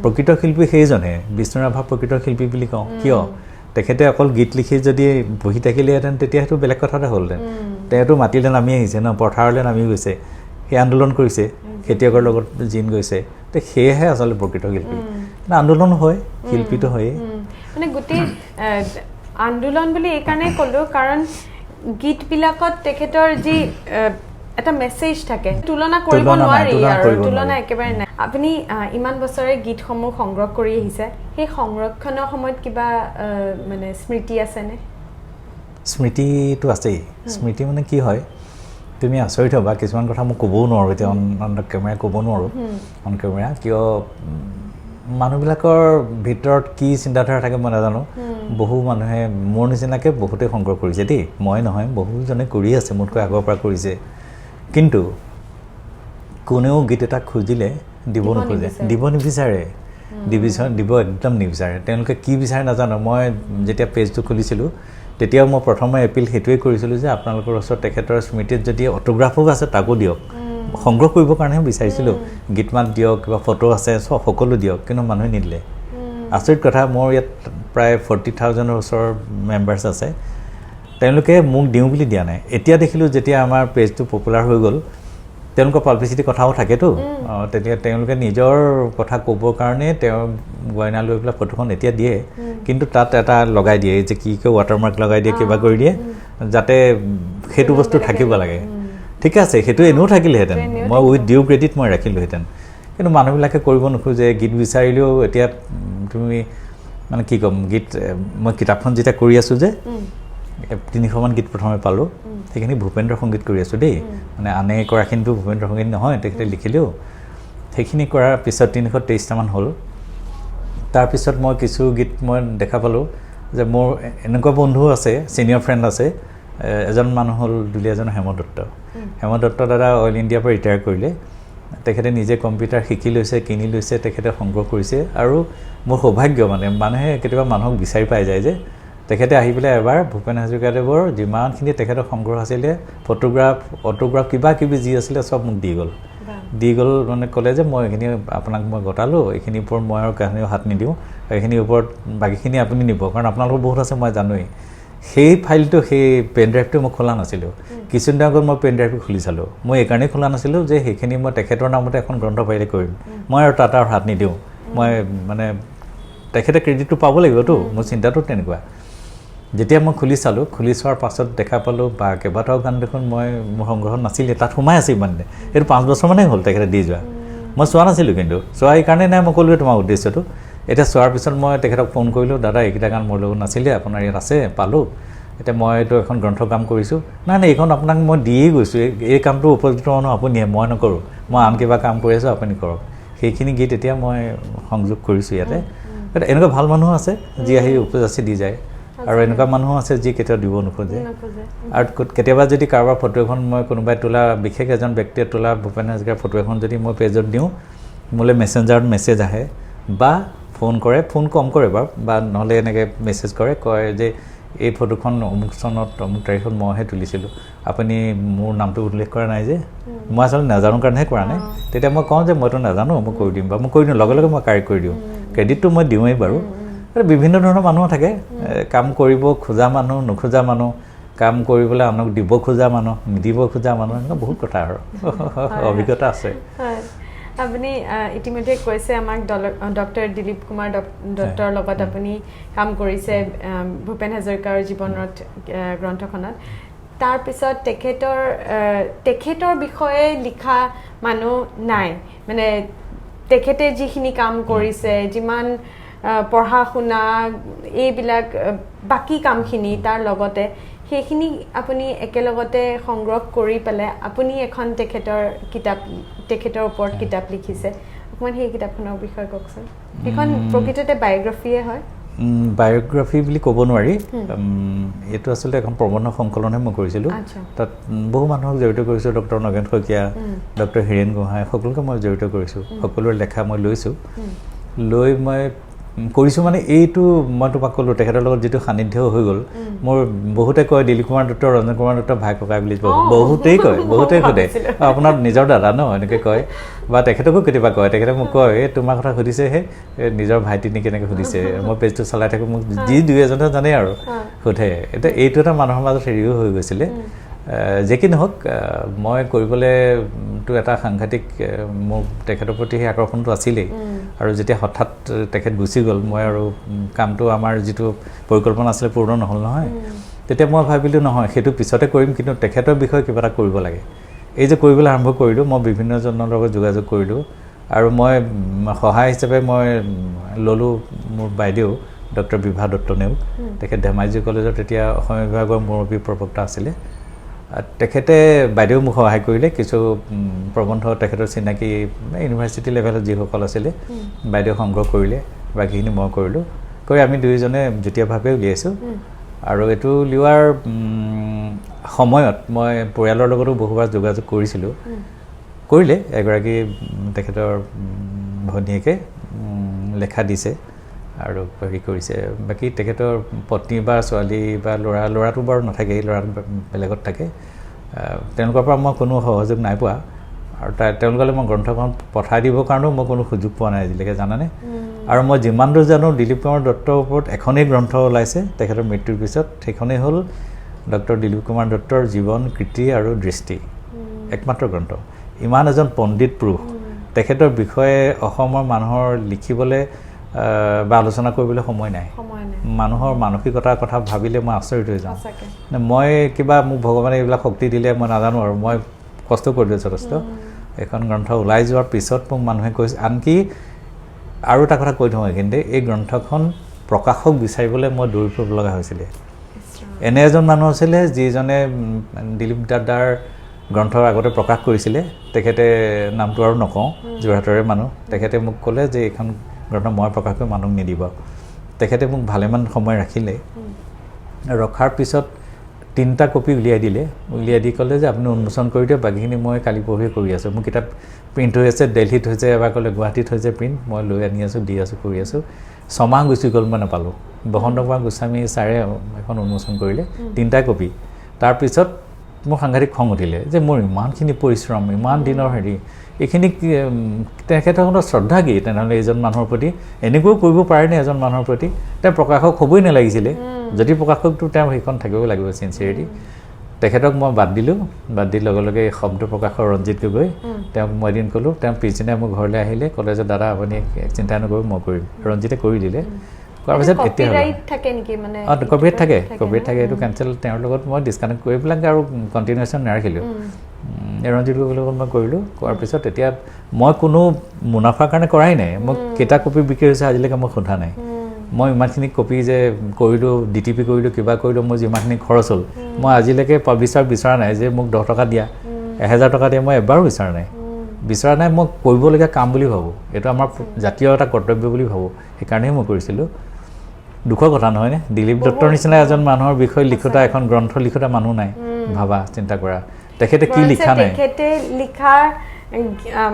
প্ৰকৃত শিল্পী সেইজনে বিষ্ণুৰাভা প্ৰকৃত শিল্পী বুলি কওঁ কিয় তেখেতে অকল গীত লিখি যদি বহি থাকিলেহেঁতেন তেতিয়া সেইটো বেলেগ কথা এটা হ'লহেঁতেন তেওঁতো মাটিলৈ নামি আহিছে ন পথাৰলৈ নামি গৈছে সেই আন্দোলন কৰিছে খেতিয়কৰ লগত জিন গৈছে তো সেয়েহে আচলতে প্ৰকৃত শিল্পী আন্দোলন হয় শিল্পীটো হয়েই মানে গোটেই আন্দোলন বুলি এইকাৰণে ক'লোঁ কাৰণ গীতবিলাকত তেখেতৰ যি এটা মেছেজ থাকে তুলনা কৰিব নোৱাৰি আৰু তুলনা একেবাৰে নাই আপুনি ইমান বছৰে গীতসমূহ সংগ্ৰহ কৰি আহিছে সেই সংৰক্ষণৰ সময়ত কিবা মানে স্মৃতি আছেনে স্মৃতিটো আছেই স্মৃতি মানে কি হয় তুমি আচৰিত হ'বা কিছুমান কথা মই ক'বও নোৱাৰোঁ এতিয়া অন কেমেৰা ক'ব নোৱাৰোঁ অন কেমেৰা কিয় মানুহবিলাকৰ ভিতৰত কি চিন্তাধাৰা থাকে মই নাজানো বহু মানুহে মোৰ নিচিনাকৈ বহুতেই সংগ্ৰহ কৰিছে দেই মই নহয় বহুজনে কৰি আছে মোতকৈ আগৰ পৰা কৰিছে কিন্তু কোনেও গীত এটা খুজিলে দিব নোখোজে দিব নিবিচাৰে দিব একদম নিবিচাৰে তেওঁলোকে কি বিচাৰে নাজানো মই যেতিয়া পেজটো খুলিছিলোঁ তেতিয়াও মই প্ৰথমে এপিল সেইটোৱে কৰিছিলোঁ যে আপোনালোকৰ ওচৰত তেখেতৰ স্মৃতিত যদি অটোগ্ৰাফো আছে তাকো দিয়ক সংগ্ৰহ কৰিবৰ কাৰণেহে বিচাৰিছিলোঁ গীত মাত দিয়ক কিবা ফটো আছে চব সকলো দিয়ক কিন্তু মানুহে নিদিলে আচৰিত কথা মোৰ ইয়াত প্ৰায় 40,000ৰ ওচৰৰ মেম্বাৰ্ছ আছে তেওঁলোকে মোক দিওঁ বুলি দিয়া নাই এতিয়া দেখিলোঁ যেতিয়া আমাৰ পেজটো পপুলাৰ হৈ গ'ল তেওঁলোকৰ পাব্লিচিটি কথাও থাকেতো তেতিয়া তেওঁলোকে নিজৰ কথা ক'বৰ কাৰণে তেওঁ গইনা লৈ পেলাই ফটোখন এতিয়া দিয়ে কিন্তু তাত এটা লগাই দিয়ে যে কি কয় ৱাটাৰমাৰ্ক লগাই দিয়ে কিবা কৰি দিয়ে যাতে সেইটো বস্তু থাকিব লাগে ঠিক আছে সেইটো এনেও থাকিলেহেঁতেন মই উইথ ডিউ ক্ৰেডিট মই ৰাখিলোহেঁতেন কিন্তু মানুহবিলাকে কৰিব নোখোজে গীত বিচাৰিলেও এতিয়া তুমি মানে কি ক'ম গীত মই কিতাপখন যেতিয়া কৰি আছোঁ যে 300মান গীত প্ৰথমে পালোঁ সেইখিনি ভূপেন্দ্ৰ সংগীত কৰি আছোঁ দেই মানে আনে কৰাখিনিতো ভূপেন্দ্ৰ সংগীত নহয় তেখেতে লিখিলেও সেইখিনি কৰাৰ পিছত 323টামান হ'ল তাৰপিছত মই কিছু গীত মই দেখা পালোঁ যে মোৰ এনেকুৱা বন্ধু আছে ছিনিয়ৰ ফ্ৰেণ্ড আছে এজন মানুহ হ'ল দুলীয়াজন হেম দত্ত দাদা অইল ইণ্ডিয়াৰ পৰা ৰিটায়াৰ কৰিলে তেখেতে নিজে কম্পিউটাৰ শিকি লৈছে কিনি লৈছে তেখেতে সংগ্ৰহ কৰিছে আৰু মোৰ সৌভাগ্য মানে মানুহে কেতিয়াবা মানুহক বিচাৰি পাই যায় যে তেখেতে আহি পেলাই এবাৰ ভূপেন হাজৰিকাদেৱৰ যিমানখিনি তেখেতৰ সংগ্ৰহ আছিলে ফটোগ্ৰাফ অটোগ্ৰাফ কিবা কিবি যি আছিলে চব মোক দি গ'ল মানে ক'লে যে মই এইখিনি আপোনাক মই গতালোঁ এইখিনিৰ ওপৰত মই আৰু কাহিনীও হাত নিদিওঁ এইখিনিৰ ওপৰত বাকীখিনি আপুনি নিব কাৰণ আপোনালোকৰ বহুত আছে মই জানোৱেই সেই ফাইলটো সেই পেন ড্ৰাইভটো মই খোলা নাছিলোঁ কিছুদিন আগত মই পেন ড্ৰাইভটো খুলি চালোঁ মই এইকাৰণেই খোলা নাছিলোঁ যে সেইখিনি মই তেখেতৰ নামতে এখন গ্ৰন্থ ফাইলে কৰিম মই আৰু তাত আৰু হাত নিদিওঁ মই মানে তেখেতে ক্ৰেডিটটো পাব লাগিবতো মোৰ চিন্তাটো তেনেকুৱা যেতিয়া মই খুলি চালোঁ খুলি চোৱাৰ পাছত দেখা পালোঁ বা কেইবাটাও গান দেখোন মই মোৰ সংগ্ৰহত নাছিলে তাত সোমাই আছে মানে এইটো 5 বছৰমানেই হ'ল তেখেতে দি যোৱা মই চোৱা নাছিলোঁ কিন্তু চোৱা এইকাৰণে নাই মই ক'লোৱে তোমাৰ উদ্দেশ্যটো এতিয়া চোৱাৰ পিছত মই তেখেতক ফোন কৰিলোঁ দাদা এইকেইটা গান মোৰ লগত নাছিলে আপোনাৰ ইয়াত আছে পালোঁ এতিয়া মইতো এখন গ্ৰন্থ কাম কৰিছোঁ নাই এইখন আপোনাক মই দিয়েই গৈছোঁ এই কামটো উপযুক্ত মানুহ আপুনিয়ে মই নকৰোঁ মই আন কিবা কাম কৰি আছোঁ আপুনি কৰক সেইখিনি গীত এতিয়া মই সংযোগ কৰিছোঁ ইয়াতে এনেকুৱা ভাল মানুহ আছে যি আহি উপযাচি দি যায় আৰু এনেকুৱা মানুহ আছে যি কেতিয়াও দিব নোখোজে আৰু কেতিয়াবা যদি কাৰোবাৰ ফটো এখন মই কোনোবাই তোলা বিশেষ এজন ব্যক্তিয়ে তোলা ভূপেন হাজৰিকাৰ ফটো এখন যদি মই পেজত দিওঁ মোলৈ মেছেঞ্জাৰত মেছেজ আহে বা ফোন কৰে ফোন কম কৰে বাৰু বা নহ'লে এনেকৈ মেছেজ কৰে কয় যে এই ফটোখন অমুক চনত অমুক তাৰিখত মইহে তুলিছিলোঁ আপুনি মোৰ নামটো উল্লেখ কৰা নাই যে মই আচলতে নাজানো কাৰণেহে কৰা নাই তেতিয়া মই কওঁ যে মইতো নাজানো মই কৰি দিম বা মই কৰি দিওঁ লগে লগে মই কাৰেক্ট কৰি দিওঁ ক্ৰেডিটটো মই দিওঁৱেই বাৰু বিভিন্ন ধৰণৰ মানুহ থাকে কাম কৰিব খোজা মানুহ নোখোজা মানুহ কাম কৰিবলৈ আনক দিব খোজা মানুহ নিদিব খোজা মানুহ এনেকুৱা বহুত কথা আৰু অভিজ্ঞতা আছে আপুনি ইতিমধ্যে কৈছে আমাক ডক্টৰ দিলীপ কুমাৰ দত্তৰ লগত আপুনি কাম কৰিছে ভূপেন হাজৰিকাৰ জীৱনত গ্ৰন্থখনত তাৰপিছত তেখেতৰ বিষয়ে লিখা মানুহ নাই মানে তেখেতে যিখিনি কাম কৰিছে যিমান পঢ়া শুনা এইবিলাক বাকী কামখিনি তাৰ লগতে সেইখিনি আপুনি একেলগতে সংগ্ৰহ কৰি পেলাই আপুনি এখন তেখেতৰ ওপৰত কিতাপ লিখিছে অকণমান সেই কিতাপখনৰ বিষয়ে কওকচোন সেইখন প্ৰকৃততে বায়'গ্ৰাফিয়ে হয় বায়'গ্ৰাফি বুলি ক'ব নোৱাৰি এইটো আচলতে এখন প্ৰবন্ধ সংকলনহে মই কৰিছিলোঁ তাত বহু মানুহক জড়িত কৰিছোঁ ডক্টৰ নগেন শইকীয়া ডক্টৰ হীৰেণ গোহাঁই সকলোকে মই জড়িত কৰিছোঁ সকলোৰে লেখা মই লৈছোঁ লৈ মই কৰিছোঁ মানে এইটো মই তোমাক ক'লোঁ তেখেতৰ লগত যিটো সান্নিধ্য হৈ গ'ল মোৰ বহুতে কয় দিলীপ কুমাৰ দত্ত ৰঞ্জন কুমাৰ দত্ত ভাই ককাই বুলি বহুতেই কয় বহুতেই সোধে আপোনাৰ নিজৰ দাদা ন এনেকৈ কয় বা তেখেতকো কেতিয়াবা কয় তেখেতে মোক কয় এই তোমাৰ কথা সুধিছেহে নিজৰ ভাইটি নেকি এনেকৈ সুধিছে মই পেজটো চলাই থাকোঁ মোক যি দুই এজনে জানে আৰু সোধে এতিয়া এইটো এটা মানুহৰ মাজত হেৰিও হৈ গৈছিলে যে কি নহওক মই কৰিবলৈতো এটা সাংঘাতিক মোক তেখেতৰ প্ৰতি সেই আকৰ্ষণটো আছিলেই আৰু যেতিয়া হঠাৎ তেখেত গুচি গ'ল মই আৰু কামটো আমাৰ যিটো পৰিকল্পনা আছিলে পূৰ্ণ নহ'ল নহয় তেতিয়া মই ভাবিলোঁ নহয় সেইটো পিছতে কৰিম কিন্তু তেখেতৰ বিষয়ে কিবা এটা কৰিব লাগে এই যে কৰিবলৈ আৰম্ভ কৰিলোঁ মই বিভিন্নজনৰ লগত যোগাযোগ কৰিলোঁ আৰু মই সহায় হিচাপে মই ল'লোঁ মোৰ বাইদেউ ডক্টৰ বিভা দত্ত নেওগ তেখেত ধেমাজি কলেজৰ তেতিয়া অসমীয়া বিভাগৰ মুৰব্বী প্ৰবক্তা আছিলে তেখেতে বাইদেউ মোক সহায় কৰিলে কিছু প্ৰবন্ধ তেখেতৰ চিনাকি ইউনিভাৰ্চিটি লেভেলত যিসকল আছিলে বাইদেউ সংগ্ৰহ কৰিলে বাকীখিনি মই কৰিলোঁ কৰি আমি দুয়োজনে যুটীয়াভাৱে উলিয়াইছোঁ আৰু এইটো উলিওৱাৰ সময়ত মই পৰিয়ালৰ লগতো বহুবাৰ যোগাযোগ কৰিছিলোঁ কৰিলে এগৰাকী তেখেতৰ ভনীয়েকে লেখা দিছে আৰু হেৰি কৰিছে বাকী তেখেতৰ পত্নী বা ছোৱালী বা ল'ৰাটো বাৰু নাথাকেই ল'ৰাটো বেলেগত থাকে তেওঁলোকৰ পৰা মই কোনো সহযোগ নাই পোৱা আৰু তেওঁলোকলৈ মই গ্ৰন্থখন পঠাই দিবৰ কাৰণেও মই কোনো সুযোগ পোৱা নাই আজিলৈকে জানানে আৰু মই যিমান দূৰ জানো দিলীপ কুমাৰ দত্তৰ ওপৰত এখনেই গ্ৰন্থ ওলাইছে তেখেতৰ মৃত্যুৰ পিছত সেইখনেই হ'ল ডক্টৰ দিলীপ কুমাৰ দত্তৰ জীৱন কৃতি আৰু দৃষ্টি একমাত্ৰ গ্ৰন্থ ইমান এজন পণ্ডিত পুৰুষ তেখেতৰ বিষয়ে অসমৰ মানুহৰ লিখিবলৈ বা আলোচনা কৰিবলৈ সময় নাই মানুহৰ মানসিকতাৰ কথা ভাবিলে মই আচৰিত হৈ যাওঁ মই কিবা মোক ভগৱানে এইবিলাক শক্তি দিলে মই নাজানো আৰু মই কষ্ট কৰিলোঁ যথেষ্ট এখন গ্ৰন্থ ওলাই যোৱাৰ পিছত মোক মানুহে কৈছে আনকি আৰু এটা কথা কৈ থওঁ কিন্তু এই গ্ৰন্থখন প্ৰকাশক বিচাৰিবলৈ মই দৌৰি ফুৰিব লগা হৈছিলে এনে এজন মানুহ আছিলে যিজনে দিলীপ দাদাৰ গ্ৰন্থৰ আগতে প্ৰকাশ কৰিছিলে তেখেতে নামটো আৰু নকওঁ যোৰহাটৰে মানুহ তেখেতে মোক ক'লে যে এইখন গ্ৰন্থ মই প্ৰকাশ কৰি মানুহক নিদিব তেখেতে মোক ভালেমান সময় ৰাখিলে ৰখাৰ পিছত 3টা কপি উলিয়াই দি ক'লে যে আপুনি উন্মোচন কৰি দিয়ক বাকীখিনি মই কালি পৰহি কৰি আছোঁ মোৰ কিতাপ প্ৰিণ্ট হৈ আছে দিল্লীত হৈছে এবাৰ ক'লে গুৱাহাটীত হৈছে প্ৰিণ্ট মই লৈ আনি আছোঁ দি আছোঁ কৰি আছোঁ 6 মাহ গুচি গ'ল মই নাপালোঁ বসন্ত কুমাৰ গোস্বামী ছাৰে এখন উন্মোচন কৰিলে 3টা কপি তাৰপিছত মোৰ সাংঘাতিক খং উঠিলে যে মোৰ ইমানখিনি পৰিশ্ৰম ইমান দিনৰ হেৰি এইখিনি তেখেতসকলৰ শ্ৰদ্ধা কি তেনেহ'লে এজন মানুহৰ প্ৰতি এনেকৈও কৰিব পাৰেনে এজন মানুহৰ প্ৰতি তেওঁ প্ৰকাশক হ'বই নালাগিছিলে যদি প্ৰকাশকটো তেওঁ সেইখন থাকিবই লাগিব চিনচিয়াৰিটি তেখেতক মই বাদ দিলোঁ বাদ দি লগে লগে শব্দ প্ৰকাশক ৰঞ্জিত গগৈ তেওঁক মই এদিন ক'লোঁ তেওঁ পিছদিনাই মোৰ ঘৰলৈ আহিলে ক'লে যে দাদা আপুনি চিন্তা নকৰিব মই কৰিম ৰঞ্জিতে কৰি দিলে কৰাৰ পিছত এতিয়া কপিৰাইট থাকে এইটো কেঞ্চেল তেওঁৰ লগত মই ডিছকানেক্ট কৰি পেলাই আৰু কণ্টিনিউশ্যন নাৰাখিলোঁ ৰঞ্জিত গগৈৰ লগত মই কৰিলোঁ কৰাৰ পিছত এতিয়া মই কোনো মুনাফাৰ কাৰণে কৰাই নাই মোক কেইটা কপি বিক্ৰী হৈছে আজিলৈকে মই সোধা নাই মই ইমানখিনি কপি যে কৰিলোঁ DTP কৰিলোঁ কিবা কৰিলোঁ মোৰ যিমানখিনি খৰচ হ'ল মই আজিলৈকে পাব্লিছাৰ বিচৰা নাই যে মোক 10 টকা দিয়া 1000 টকা দিয়া মই এবাৰো বিচৰা নাই মই কৰিবলগীয়া কাম বুলি ভাবোঁ এইটো আমাৰ জাতীয় এটা কৰ্তব্য বুলি ভাবোঁ সেইকাৰণেই মই কৰিছিলোঁ দুখৰ কথা নহয়নে দিলীপ দত্তৰ নিচিনা এজন মানুহৰ বিষয়ে লিখোঁতা এখন গ্ৰন্থ লিখোঁতা মানুহ নাই ভাবা চিন্তা কৰা তেখেতে কি লিখা নাই তেখেতে লিখা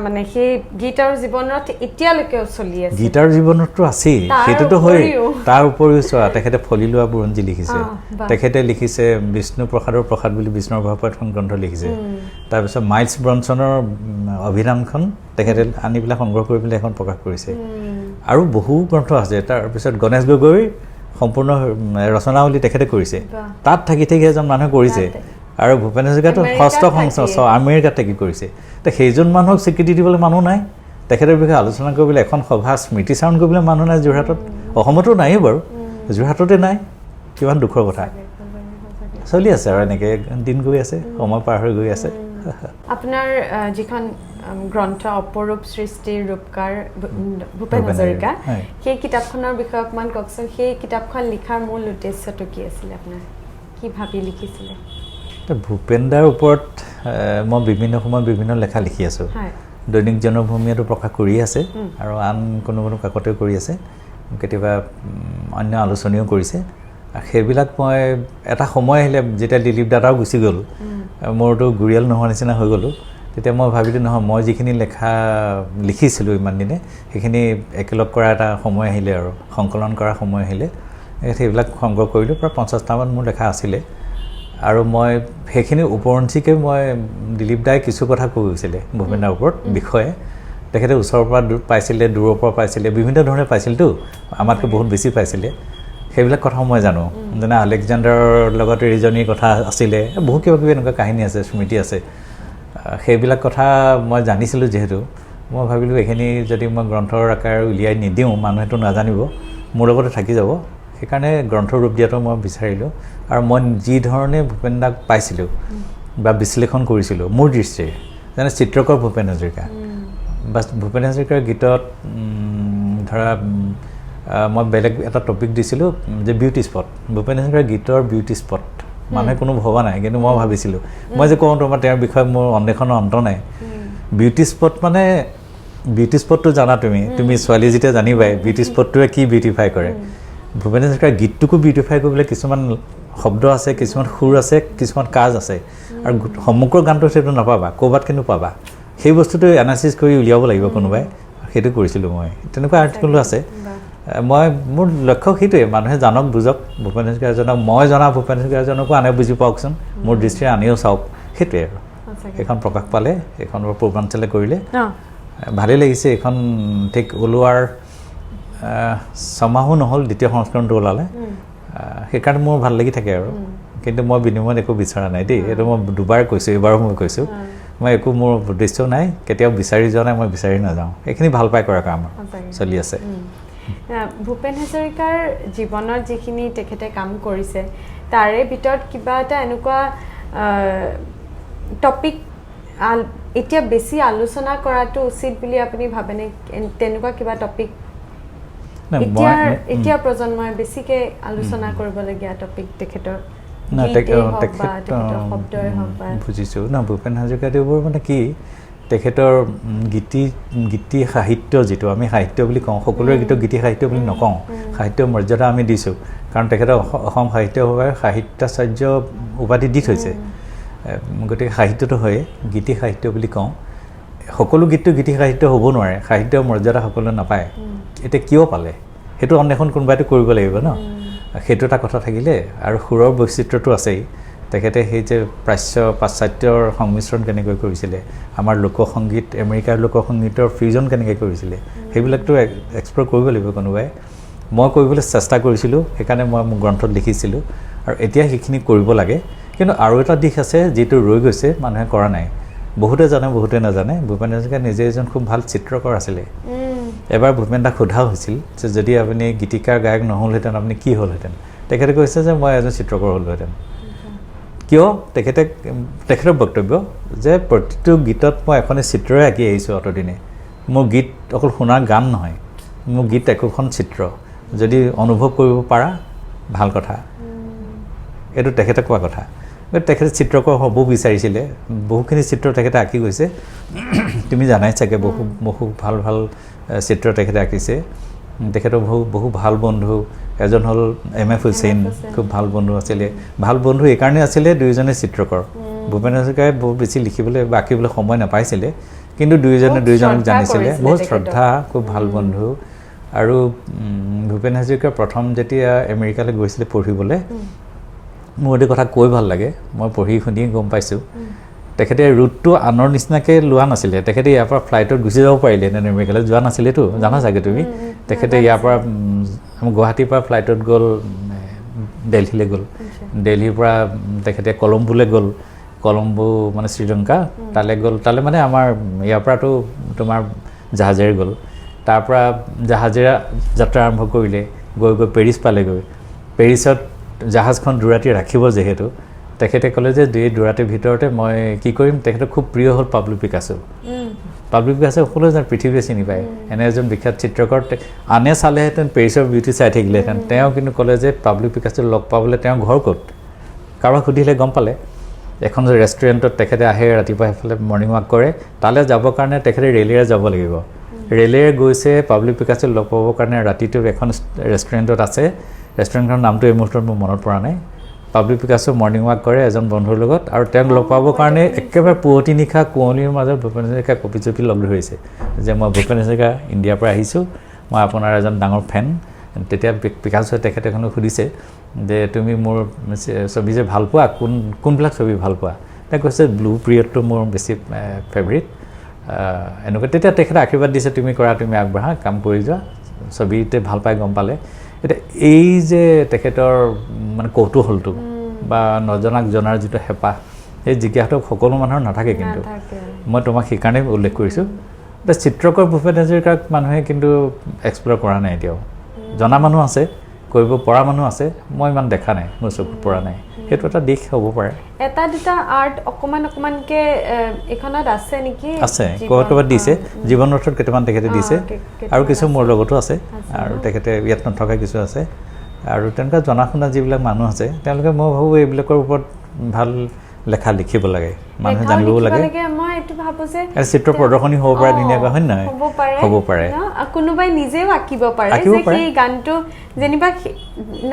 মানে সেই গীতাৰ জীৱনত এতিয়ালৈকেও চলি আছে গীতাৰ জীৱনততো আছেই সেইটোতো হয় তাৰ উপৰিও চোৱা তেখেতে ফলি লোৱা বুৰঞ্জী লিখিছে তেখেতে লিখিছে বিষ্ণু প্ৰসাদৰ প্ৰসাদ বুলি বিষ্ণুৰ ভাৱপাঠ এখন গ্ৰন্থ লিখিছে তাৰপিছত মাইলছ ব্ৰনছনৰ অভিধানখন তেখেতে আনি পেলাই সংগ্ৰহ কৰি পেলাই এখন প্ৰকাশ কৰিছে আৰু বহু গ্ৰন্থ আছে তাৰপিছত গণেশ গগৈৰ সম্পূৰ্ণ ৰচনাৱলী তেখেতে কৰিছে তাত থাকি এজন মানুহে কৰিছে আৰু ভূপেন হাজৰিকাটো ষষ্ঠ সংস্থা আমেৰিকাত থাকি কৰিছে তো সেইজন মানুহক স্বীকৃতি দিবলৈ মানুহ নাই তেখেতৰ বিষয়ে আলোচনা কৰিবলৈ এখন সভা স্মৃতিচাৰণ কৰিবলৈ মানুহ নাই যোৰহাটত অসমতো নাই বাৰু যোৰহাটতে নাই কিমান দুখৰ কথা চলি আছে আৰু এনেকৈ দিন গৈ আছে সময় পাৰ হৈ গৈ আছে আপোনাৰ যিখন গ্ৰন্থ অপৰূপ সৃষ্টিৰ ৰূপকাৰ ভূপেন হাজৰিকা সেই কিতাপখনৰ বিষয়ে অকণমান কওকচোন সেই কিতাপখন লিখাৰ মূল উদ্দেশ্যটো কি আছিলে আপোনাৰ কি ভাবি লিখিছিলে ভূপেন দাৰ ওপৰত মই বিভিন্ন সময়ত বিভিন্ন লেখা লিখি আছোঁ দৈনিক জনভূমিয়েতো প্ৰকাশ কৰি আছে আৰু আন কোনো কাকতেও কৰি আছে কেতিয়াবা অন্য আলোচনীও কৰিছে আৰু সেইবিলাক মই এটা সময় আহিলে যেতিয়া দিলীপ দাদাও গুচি গ'ল মোৰতো গুৰিয়াল নোহোৱা নিচিনা হৈ গ'লোঁ তেতিয়া মই ভাবিলোঁ নহয় মই যিখিনি লেখা লিখিছিলোঁ ইমান দিনে সেইখিনি একেলগ কৰা এটা সময় আহিলে আৰু সংকলন কৰা সময় আহিলে সেইবিলাক সংগ্ৰহ কৰিলোঁ প্ৰায় 50টামান মোৰ লেখা আছিলে আৰু মই সেইখিনি উপৰঞ্চিকৈ মই দিলীপ দাই কিছু কথা কৈ গৈছিলে ভূপেন দাৰ ওপৰত বিষয়ে তেখেতে ওচৰৰ পৰা পাইছিলে দূৰৰ পৰা পাইছিলে বিভিন্ন ধৰণে পাইছিলতো আমাতকৈ বহুত বেছি পাইছিলে সেইবিলাক কথা মই জানো যেনে আলেকজাণ্ডাৰৰ লগত ৰিজনীৰ কথা আছিলে বহু কিবা কিবি এনেকুৱা কাহিনী আছে স্মৃতি আছে সেইবিলাক কথা মই জানিছিলোঁ যিহেতু মই ভাবিলোঁ এইখিনি যদি মই গ্ৰন্থৰ আকাৰ উলিয়াই নিদিওঁ মানুহেতো নাজানিব মোৰ লগতে থাকি যাব সেইকাৰণে গ্ৰন্থ ৰূপ দিয়াটো মই বিচাৰিলোঁ আৰু মই যি ধৰণে ভূপেন দাক পাইছিলোঁ বা বিশ্লেষণ কৰিছিলোঁ মোৰ দৃষ্টিৰে যেনে চিত্ৰকৰ ভূপেন হাজৰিকা বা ভূপেন হাজৰিকাৰ গীতত ধৰা মই বেলেগ এটা টপিক দিছিলোঁ যে বিউটি স্পট ভূপেন হাজৰিকাৰ গীতৰ বিউটি স্পট মানুহে কোনো ভবা নাই কিন্তু মই ভাবিছিলোঁ মই যে কওঁ তোমাৰ তেওঁৰ বিষয়ে মোৰ অন্বেষণৰ অন্ত নাই বিউটি স্পট মানে বিউটি স্পটটো জানা তুমি ছোৱালী যেতিয়া জানিবাই বিউটি স্পটটোৱে কি বিউটিফাই কৰে ভূপেন হাজৰিকাৰ গীতটোকো বিউটিফাই কৰিবলৈ কিছুমান শব্দ আছে কিছুমান সুৰ আছে কিছুমান কাজ আছে আৰু সমগ্ৰ গানটো সেইটো নাপাবা ক'ৰবাত কিন্তু পাবা সেই বস্তুটো এনালাইচিছ কৰি উলিয়াব লাগিব কোনোবাই সেইটো কৰিছিলোঁ মই তেনেকুৱা আৰ্টিকলো আছে মই মোৰ লক্ষ্য সেইটোৱে মানুহে জানক বুজক ভূপেন হাজৰিকাজনক মই জনা ভূপেন হাজৰিকাজনকো আনে বুজি পাওকচোন মোৰ দৃষ্টিৰে আনিও চাওক সেইটোৱে আৰু এইখন প্ৰকাশ পালে এইখন পূৰ্বাঞ্চলে কৰিলে ভালেই লাগিছে এইখন ঠিক ওলোৱাৰ 6 মাহো নহ'ল দ্বিতীয় সংস্কৰণটো ওলালে সেইকাৰণে মোৰ ভাল লাগি থাকে আৰু কিন্তু মই বিনিময়ত একো বিচৰা নাই দেই এইটো মই দুবাৰ কৈছোঁ এইবাৰো মই কৈছোঁ মই একো মোৰ উদ্দেশ্য নাই কেতিয়াও বিচাৰি যোৱা নাই মই বিচাৰি নাযাওঁ এইখিনি ভাল পাই কৰা কাম চলি আছে ভূপেন হাজৰিকাৰ জীৱনত যিখিনি তেখেতে কাম কৰিছে তাৰে ভিতৰত কিবা এটা এনেকুৱা টপিক এতিয়া বেছি আলোচনা কৰাটো উচিত বুলি আপুনি ভাবেনে তেনেকুৱা কিবা টপিক এতিয়া প্ৰজন্মই বেছিকে আলোচনা কৰিবলগীয়া টপিক তেখেতৰ বুজিছোঁ ন ভূপেন হাজৰিকাদেৱৰ মানে কি তেখেতৰ গীতি সাহিত্য যিটো আমি সাহিত্য বুলি কওঁ সকলোৰে গীতক গীতি সাহিত্য বুলি নকওঁ সাহিত্য মৰ্যাদা আমি দিছোঁ কাৰণ তেখেতৰ অসম সাহিত্য সভাৰ সাহিত্যাচাৰ্য উপাধি দি থৈছে গতিকে সাহিত্যটো হয় গীতি সাহিত্য বুলি কওঁ সকলো গীতটো গীতি সাহিত্য হ'ব নোৱাৰে সাহিত্য মৰ্যাদা সকলোৱে নাপায় এতিয়া কিয় পালে সেইটো অন্বেষণ কোনোবাইতো কৰিব লাগিব ন সেইটো এটা কথা থাকিলে আৰু সুৰৰ বৈচিত্ৰ্যটো আছেই তেখেতে সেই যে পাশ্চাত্যৰ সংমিশ্ৰণ কেনেকৈ কৰিছিলে আমাৰ লোকসংগীত আমেৰিকাৰ লোকসংগীতৰ ফিউজন কেনেকৈ কৰিছিলে সেইবিলাকতো এক্সপ্ল'ৰ কৰিব লাগিব কোনোবাই মই কৰিবলৈ চেষ্টা কৰিছিলোঁ সেইকাৰণে মই মোৰ গ্ৰন্থত লিখিছিলোঁ আৰু এতিয়া সেইখিনি কৰিব লাগে কিন্তু আৰু এটা দিশ আছে যিটো ৰৈ গৈছে মানুহে কৰা নাই বহুতে জানে বহুতে নাজানে ভূপেন হাজৰিকা নিজে এজন খুব ভাল চিত্ৰকৰ আছিলে এবাৰ ভূপেন দাক সোধা হৈছিল যে যদি আপুনি গীতিকাৰ গায়ক নহ'লহেঁতেন আপুনি কি হ'লহেঁতেন তেখেতে কৈছে যে মই এজন চিত্ৰকৰ হ'লোহেঁতেন কিয় তেখেতৰ বক্তব্য যে প্ৰতিটো গীতত মই এখনে চিত্ৰই আঁকি আহিছোঁ অতদিনে মোৰ গীত অকল শুনাৰ গান নহয় মোৰ গীত একোখন চিত্ৰ যদি অনুভৱ কৰিব পাৰা ভাল কথা এইটো তেখেতে কোৱা কথা তেখেতে চিত্ৰকৰ হ'ব বিচাৰিছিলে বহুখিনি চিত্ৰ তেখেতে আঁকি গৈছে তুমি জানাই চাগে বহু ভাল ভাল চিত্ৰ তেখেতে আঁকিছে তেখেতৰ বহু ভাল বন্ধু এজন হ'ল MF হুছেইন খুব ভাল বন্ধু আছিলে ভাল বন্ধু এইকাৰণে আছিলে দুয়োজনে চিত্ৰকৰ ভূপেন হাজৰিকাই বহুত বেছি লিখিবলৈ বা আঁকিবলৈ সময় নাপাইছিলে কিন্তু দুয়োজনক জানিছিলে বহুত শ্ৰদ্ধা খুব ভাল বন্ধু আৰু ভূপেন হাজৰিকাৰ প্ৰথম যেতিয়া আমেৰিকালৈ গৈছিলে পঢ়িবলৈ মোৰ এইটো কথা কৈ ভাল লাগে মই পঢ়ি শুনি গম পাইছোঁ তেখেতে ৰুটটো আনৰ নিচিনাকৈ লোৱা নাছিলে তেখেতে ইয়াৰ পৰা ফ্লাইটত গুচি যাব পাৰিলে আমেৰিকালৈ যোৱা নাছিলেতো জানা চাগে তুমি তেখেতে ইয়াৰ পৰা গুৱাহাটীৰ পৰা ফ্লাইটত গ'ল দিল্লীলৈ গ'ল দিল্লীৰ পৰা তেখেতে কলম্বোলৈ গ'ল কলম্বো মানে শ্ৰীলংকা তালৈ মানে আমাৰ ইয়াৰ পৰাতো তোমাৰ জাহাজেৰে গ'ল তাৰ পৰা জাহাজেৰে যাত্ৰা আৰম্ভ কৰিলে গৈ পেৰিছ পালেগৈ পেৰিছত জাহাজখন দুৰাতি ৰাখিব যিহেতু তেখেতে ক'লে যে এই দুৰাতিৰ ভিতৰতে মই কি কৰিম তেখেতৰ খুব প্ৰিয় হ'ল পাব্লো পিকাছো সকলোৱে যেন পৃথিৱীয়ে চিনি পায় এনে এজন বিখ্যাত চিত্ৰকৰ আনে চালেহেঁতেন পেৰিছৰ বিউটি চাই থাকিলেহেঁতেন তেওঁ কিন্তু ক'লে যে পাব্লো পিকাছো লগ পাবলৈ তেওঁ ঘৰ ক'ত কাৰোবাক সুধিলে গম পালে এখন ৰেষ্টুৰেণ্টত তেখেতে আহে ৰাতিপুৱা সেইফালে মৰ্ণিং ৱাক কৰে তালৈ যাবৰ কাৰণে তেখেতে ৰেলেৰে যাব লাগিব ৰেলেৰে গৈছে পাব্লো পিকাছো লগ পাবৰ কাৰণে ৰাতিটো এখন ৰেষ্টুৰেণ্টত আছে ৰেষ্টুৰেণ্টখনৰ নামটো এই মুহূৰ্তত মোৰ মনত পৰা নাই পাব্লো পিকাছো মৰ্ণিং ৱাক কৰে এজন বন্ধুৰ লগত আৰু তেওঁক লগ পাবৰ কাৰণে একেবাৰে পুৱতি নিশা কুঁৱলীৰ মাজত ভূপেন হাজৰিকা কপি চপি লগ ধৰিছে যে মই ভূপেন হাজৰিকা ইণ্ডিয়াৰ পৰা আহিছোঁ মই আপোনাৰ এজন ডাঙৰ ফেন তেতিয়া পিকাছোৱে তেখেতখনক সুধিছে যে তুমি মোৰ ছবি যে ভাল পোৱা কোনবিলাক ছবি ভাল পোৱা তেওঁ কৈছে ব্লু পিৰিয়ডটো মোৰ বেছি ফেভৰিট এনেকুৱা তেতিয়া তেখেতে আশীৰ্বাদ দিছে তুমি কৰা তুমি আগবঢ়া কাম কৰি যোৱা ছবিতে ভাল পাই গম পালে এতিয়া এই যে তেখেতৰ মানে কৌতূহলটো বা নজনাক জনাৰ যিটো হেঁপাহ এই জিজ্ঞাসাটো সকলো মানুহৰ নাথাকে কিন্তু মই তোমাক সেইকাৰণে উল্লেখ কৰিছোঁ এতিয়া চিত্ৰকৰ ভূপেন হাজৰিকাক মানুহে কিন্তু এক্সপ্ল'ৰ কৰা নাই এতিয়াও জনা মানুহ আছে কৰিব পৰা মানুহ আছে মই ইমান দেখা নাই মোৰ চকুত পৰা নাই সেইটো এটা দিশ হ'ব পাৰে এটা দুটা আৰ্ট অকণমানকৈ এইখনত আছে নেকি আছে ক'ৰবাত দিছে জীৱন ৰথত কেইটামান তেখেতে দিছে আৰু কিছু মোৰ লগতো আছে আৰু তেখেতে ইয়াত নথকা কিছু আছে আৰু তেনেকুৱা জনা শুনা যিবিলাক মানুহ আছে তেওঁলোকে মই ভাবোঁ এইবিলাকৰ ওপৰত ভাল লেখা লিখিব লাগে মানুহে জানিবও লাগে মই এইটো ভাবোঁ যে চিত্ৰ প্ৰদৰ্শনী হ'ব পাৰে ধুনীয়াকৈ হয় নহয় হ'ব পাৰে কোনোবাই নিজেও আঁকিব পাৰে যে সেই গানটো যেনিবা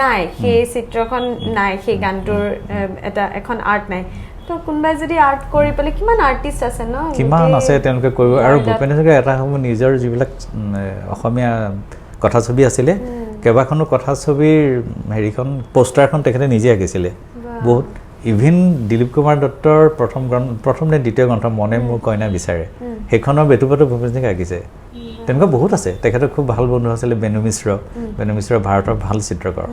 নাই সেই চিত্ৰখন নাই সেই গানটোৰ এখন আৰ্ট নাই তো কোনোবাই যদি আৰ্ট কৰি পেলাই কিমান আৰ্টিষ্ট আছে ন কিমান আছে তেওঁলোকে কৰিব আৰু ভূপেন হাজৰিকা এটা সময় নিজৰ যিবিলাক অসমীয়া কথাছবি আছিলে কেইবাখনো কথাছবিৰ হেৰিখন পোষ্টাৰখন তেখেতে নিজে আঁকিছিলে বহুত ইভিন দিলীপ কুমাৰ দত্তৰ প্ৰথম নে দ্বিতীয় গ্ৰন্থ মনে মোৰ কইনা বিচাৰে সেইখনৰ বেটুপাতো ভূপেন হাজৰিকাই আঁকিছে তেনেকুৱা বহুত আছে তেখেতৰ খুব ভাল বন্ধু আছিলে বেনু মিশ্ৰ ভাৰতৰ ভাল চিত্ৰকৰ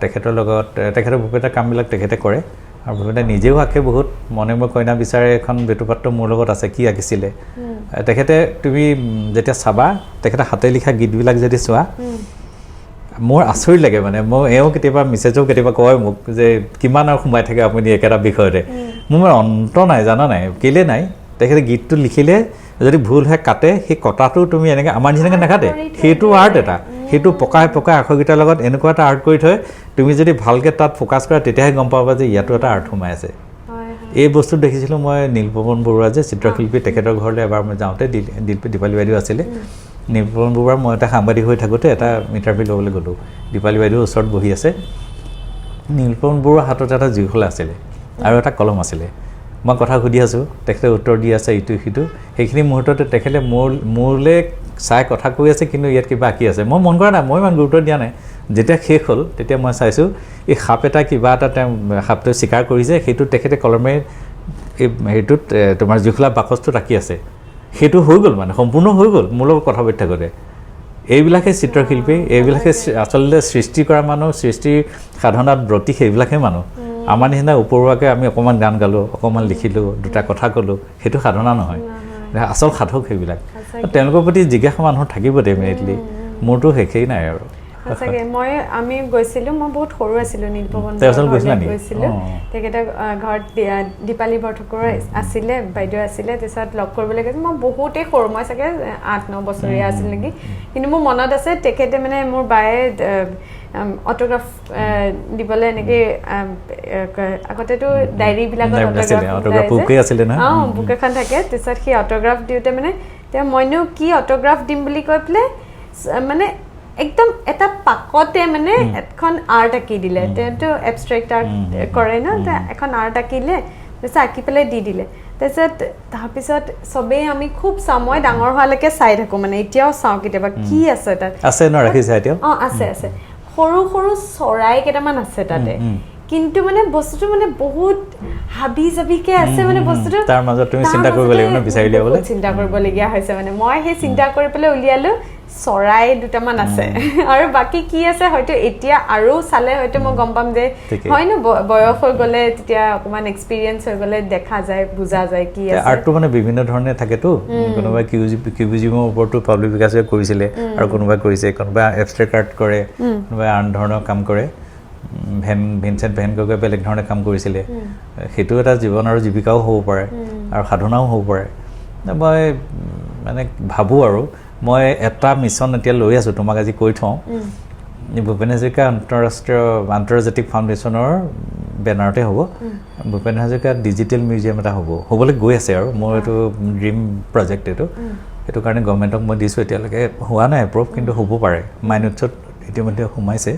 তেখেতৰ লগত তেখেতৰ ভূপেনৰ কামবিলাক তেখেতে কৰে আৰু ভূপেনে নিজেও আঁকে বহুত মনে মই কইনা বিচাৰে এখন বেটুপাত্ৰ মোৰ লগত আছে কি আঁকিছিলে তেখেতে তুমি যেতিয়া চাবা তেখেতে হাতে লিখা গীতবিলাক যদি চোৱা মোৰ আচৰিত লাগে মানে মই এওঁ কেতিয়াবা মেছেজো কেতিয়াবা কয় মোক যে কিমান আৰু সোমাই থাকে আপুনি একেটা বিষয়তে মোৰ অন্ত নাই জানা নাই কেলে নাই তেখেতে গীতটো লিখিলে যদি ভুল হয় কাটে সেই কটাটো তুমি এনেকৈ আমাৰ নিচিনাকৈ নাকাটে সেইটো আৰ্ট এটা সেইটো পকাই পকাই আখৰকেইটাৰ লগত এনেকুৱা এটা আৰ্ট কৰি থয় তুমি যদি ভালকৈ তাত ফ'কাছ কৰা তেতিয়াহে গম পাবা যে ইয়াতো এটা আৰ্ট সোমাই আছে এই বস্তু দেখিছিলোঁ মই নীলপৱন বৰুৱা যে চিত্ৰশিল্পী তেখেতৰ ঘৰলৈ এবাৰ মই যাওঁতে দীপালী বাইদেউ আছিলে নীলপৱন বৰুৱাৰ মই এটা সাংবাদিক হৈ থাকোঁতে এটা ইণ্টাৰভিউ ল'বলৈ গ'লোঁ দীপালী বাইদেউৰ ওচৰত বহি আছে নীলপৱন বৰুৱাৰ হাতত এটা জুইশলা আছিলে আৰু এটা কলম আছিলে মই কথা সুধি আছোঁ তেখেতে উত্তৰ দি আছে ইটো সিটো সেইখিনি মুহূৰ্ততে তেখেতে মোলৈ চাই কথা কৈ আছে কিন্তু ইয়াত কিবা আঁকি আছে মই মন কৰা নাই মই ইমান গুৰুত্ব দিয়া নাই যেতিয়া শেষ হ'ল তেতিয়া মই চাইছোঁ এই সাপ এটা কিবা এটা তেওঁ সাপটোৱে স্বীকাৰ কৰিছে সেইটো তেখেতে কলমে এই হেৰিটোত তোমাৰ জুইশলা বাকচটোত আঁকি আছে সেইটো হৈ গ'ল মানে সম্পূৰ্ণ হৈ গ'ল মোৰ লগত কথা পাতি থাকোঁতে এইবিলাকে চিত্ৰশিল্পী এইবিলাকে আচলতে সৃষ্টি কৰা মানুহ সৃষ্টিৰ সাধনাত ব্ৰতী সেইবিলাকে মানুহ আমাৰ নিচিনা উপৰুৱাকৈ আমি অকণমান গান গালোঁ অকণমান লিখিলোঁ দুটা কথা ক'লোঁ সেইটো সাধনা নহয় আচল সাধক সেইবিলাক তেওঁলোকৰ প্ৰতি জিজ্ঞাসা মানুহৰ থাকিব ডেফিনেটলি মোৰতো শেষেই নাই আৰু সঁচাকৈ আমি গৈছিলোঁ মই বহুত সৰু আছিলোঁ নীলপৱন গৈছিলোঁ তেখেতৰ ঘৰত দীপালী বৰঠাকুৰ আছিলে বাইদেউ আছিলে তাৰপিছত লগ কৰিবলৈ গৈছিলোঁ মই বহুতেই সৰু মই চাগে 8-9 বছৰীয়া আছিল নেকি কিন্তু মোৰ মনত আছে তেখেতে মানে মোৰ বায়ে অটোগ্ৰাফ দিবলৈ এনেকৈ আগতেতো ডায়েৰীবিলাকত বুক এখন থাকে তাৰপিছত সেই অটোগ্ৰাফ দিওঁতে মানে তেওঁ মইনো কি অটোগ্ৰাফ দিম বুলি কৈ পেলাই মানে একদম এটা পাকতে মানে এখন আৰ্ট আঁকি দিলে তেওঁতো এবষ্ট্ৰেক্ট আৰ্ট কৰে ন এখন আৰ্ট আঁকিলে তাৰপিছত আঁকি পেলাই দি দিলে তাৰপিছত চবেই আমি খুব চাওঁ মই ডাঙৰ হোৱালৈকে চাই থাকোঁ মানে এতিয়াও চাওঁ কেতিয়াবা কি আছে তাত আছে ন ৰাখিছে এতিয়া আছে সৰু সৰু চৰাই কেইটামান আছে তাতে কিন্তু মানে বস্তুটো মানে বহুত হাবি জাবিকে আছে মানে বস্তুটো তাৰ মাজত তুমি চিন্তা কৰিব লাগিব ন বিচাৰি উলিয়াবলৈ চিন্তা কৰিবলগীয়া হৈছে মানে মই সেই চিন্তা কৰি পেলাই উলিয়ালোঁ চৰাই দুটামান আছে আৰু বাকী কি আছে হয়তো এতিয়া আৰু চালে হয়তো মই গম পাম যে হয় ন বয়স হৈ গ'লে তেতিয়া অকণমান এক্সপিৰিয়েঞ্চ হৈ গ'লে দেখা যায় বুজা যায় কি আছে আৰ্টটো মানে বিভিন্ন ধৰণে থাকেতো কোনোবাই কিউবিজিমৰ ওপৰতো পাব্লিক বিকাশে কৰিছিলে আৰু কোনোবাই কৰিছে কোনোবাই এবষ্ট্ৰেক্ট আৰ্ট কৰে কোনোবাই আন ধৰণৰ কাম কৰে ভিনচেণ্ট ভেন গগে বেলেগ ধৰণে কাম কৰিছিলে সেইটো এটা জীৱন আৰু জীৱিকাও হ'ব পাৰে আৰু সাধনাও হ'ব পাৰে মই মানে ভাবোঁ আৰু মই এটা মিছন এতিয়া লৈ আছোঁ তোমাক আজি কৈ থওঁ ভূপেন হাজৰিকা আন্তৰ্জাতিক ফাউণ্ডেশ্যনৰ বেনাৰতে হ'ব ভূপেন হাজৰিকা ডিজিটেল মিউজিয়াম এটা হ'বলৈ গৈ আছে আৰু মোৰ এইটো ড্ৰিম প্ৰজেক্ট সেইটো কাৰণে গভৰ্ণমেণ্টক মই দিছোঁ এতিয়ালৈকে হোৱা নাই এপ্ৰুভ কিন্তু হ'ব পাৰে মাইনুটছত ইতিমধ্যে সোমাইছে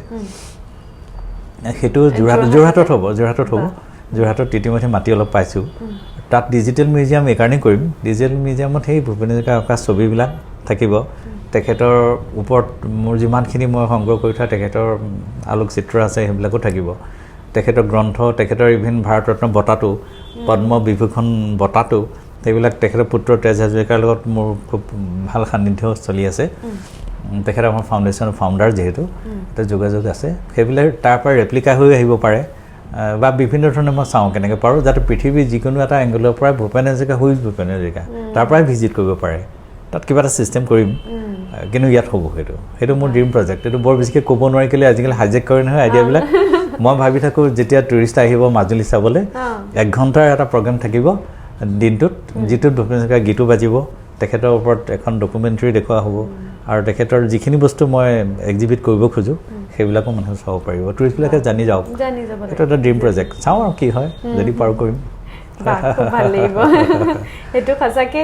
সেইটো যোৰহাটত হ'ব যোৰহাটত ইতিমধ্যে মাটি অলপ পাইছোঁ তাত ডিজিটেল মিউজিয়াম এইকাৰণেই কৰিম ডিজিটেল মিউজিয়ামত সেই ভূপেন হাজৰিকা অঁকা ছবিবিলাক থাকিব তেখেতৰ ওপৰত মোৰ যিমানখিনি মই সংগ্ৰহ কৰি থোৱা তেখেতৰ আলোকচিত্ৰ আছে সেইবিলাকো থাকিব তেখেতৰ গ্ৰন্থ তেখেতৰ ইভেন ভাৰতৰত্ন বঁটাটো পদ্ম বিভূষণ বঁটাটো সেইবিলাক তেখেতৰ পুত্ৰ তেজ হাজৰিকাৰ লগত মোৰ খুব ভাল সান্নিধ্য চলি আছে তেখেত আমাৰ ফাউণ্ডেশ্যনৰ ফাউণ্ডাৰ যিহেতু এটা যোগাযোগ আছে সেইবিলাক তাৰ পৰা ৰেপ্লিকা হৈ আহিব পাৰে বা বিভিন্ন ধৰণে মই চাওঁ কেনেকৈ পাৰোঁ যাতে পৃথিৱীৰ যিকোনো এটা এংগলৰ পৰাই ভূপেন হাজৰিকা ভূপেন হাজৰিকা তাৰ পৰাই ভিজিট কৰিব পাৰে তাত কিবা এটা ছিষ্টেম কৰিম কিন্তু ইয়াত হ'ব সেইটো মোৰ ড্ৰিম প্ৰজেক্ট এইটো বৰ বেছিকৈ ক'ব নোৱাৰি কেলৈ আজিকালি হাইজেক কৰে নহয় আইডিয়াবিলাক মই ভাবি থাকোঁ যেতিয়া টুৰিষ্ট আহিব মাজুলী চাবলৈ 1 ঘণ্টাৰ এটা প্ৰগ্ৰেম থাকিব দিনটোত যিটোত ভূপেন হাজৰিকাৰ গীতো বাজিব তেখেতৰ ওপৰত এখন ডকুমেণ্টাৰী দেখুওৱা হ'ব আৰু তেখেতৰ যিখিনি বস্তু মই এক্সিবিট কৰিব খোজোঁ সেইবিলাকো মানুহে চাব পাৰিব টুৰিষ্টবিলাকে জানি যাওক এইটো এটা ড্ৰিম প্ৰজেক্ট চাওঁ আৰু কি হয় যদি পাৰোঁ কৰিম খুব ভাল লাগিব সেইটো সঁচাকৈ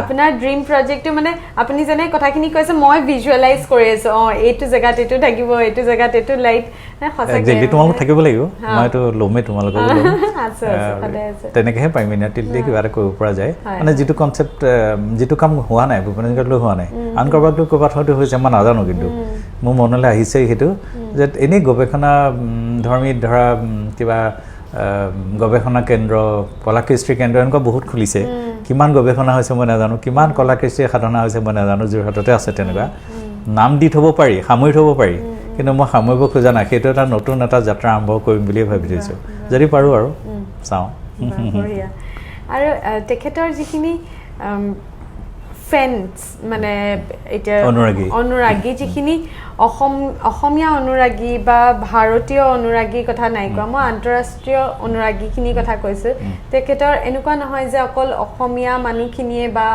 আপোনাৰ ড্ৰিম প্ৰজেক্টটো মানে আপুনি যেনে কথাখিনি কৈছে মই ভিজুৱেলাইজ কৰি আছোঁ এইটো জেগাত এইটো থাকিব এইটো জেগাত এইটো লাইট সঁচাকৈ তোমালোক থাকিব লাগিব মইতো ল'মেই তোমালোকক তেনেকৈহে পাৰিম ইনাৰটিলি কিবা এটা কৰিব পৰা যায় মানে যিটো কনচেপ্ট যিটো কাম হোৱা নাই ভূপেন হাজৰিকাক লৈ হোৱা নাই আন ক'ৰবাত লৈ ক'ৰবাত হয়তো হৈছে মই নাজানো কিন্তু মোৰ মনলৈ আহিছে সেইটো যে এনেই গৱেষণা ধৰ্মী ধৰা কিবা গৱেষণা কেন্দ্ৰ কলাকৃষ্টি কেন্দ্ৰ এনেকুৱা বহুত খুলিছে কিমান গৱেষণা হৈছে মই নাজানো কিমান কলাকৃষ্টিৰ সাধনা হৈছে মই নাজানো যোৰহাটতে আছে তেনেকুৱা নাম দি থ'ব পাৰি সামৰি থ'ব পাৰি কিন্তু মই সামৰিব খোজা নাই সেইটো এটা নতুন এটা যাত্ৰা আৰম্ভ কৰিম বুলিয়ে ভাবি থৈছোঁ যদি পাৰোঁ আৰু চাওঁ বঢ়িয়া আৰু তেখেতৰ যিখিনি ফেন্স মানে এতিয়া অনুৰাগী যিখিনি অসমীয়া অনুৰাগী বা ভাৰতীয় অনুৰাগীৰ কথা নাই কোৱা মই আন্তঃৰাষ্ট্ৰীয় অনুৰাগীখিনিৰ কথা কৈছোঁ তেখেতৰ এনেকুৱা নহয় যে অকল অসমীয়া মানুহখিনিয়ে বা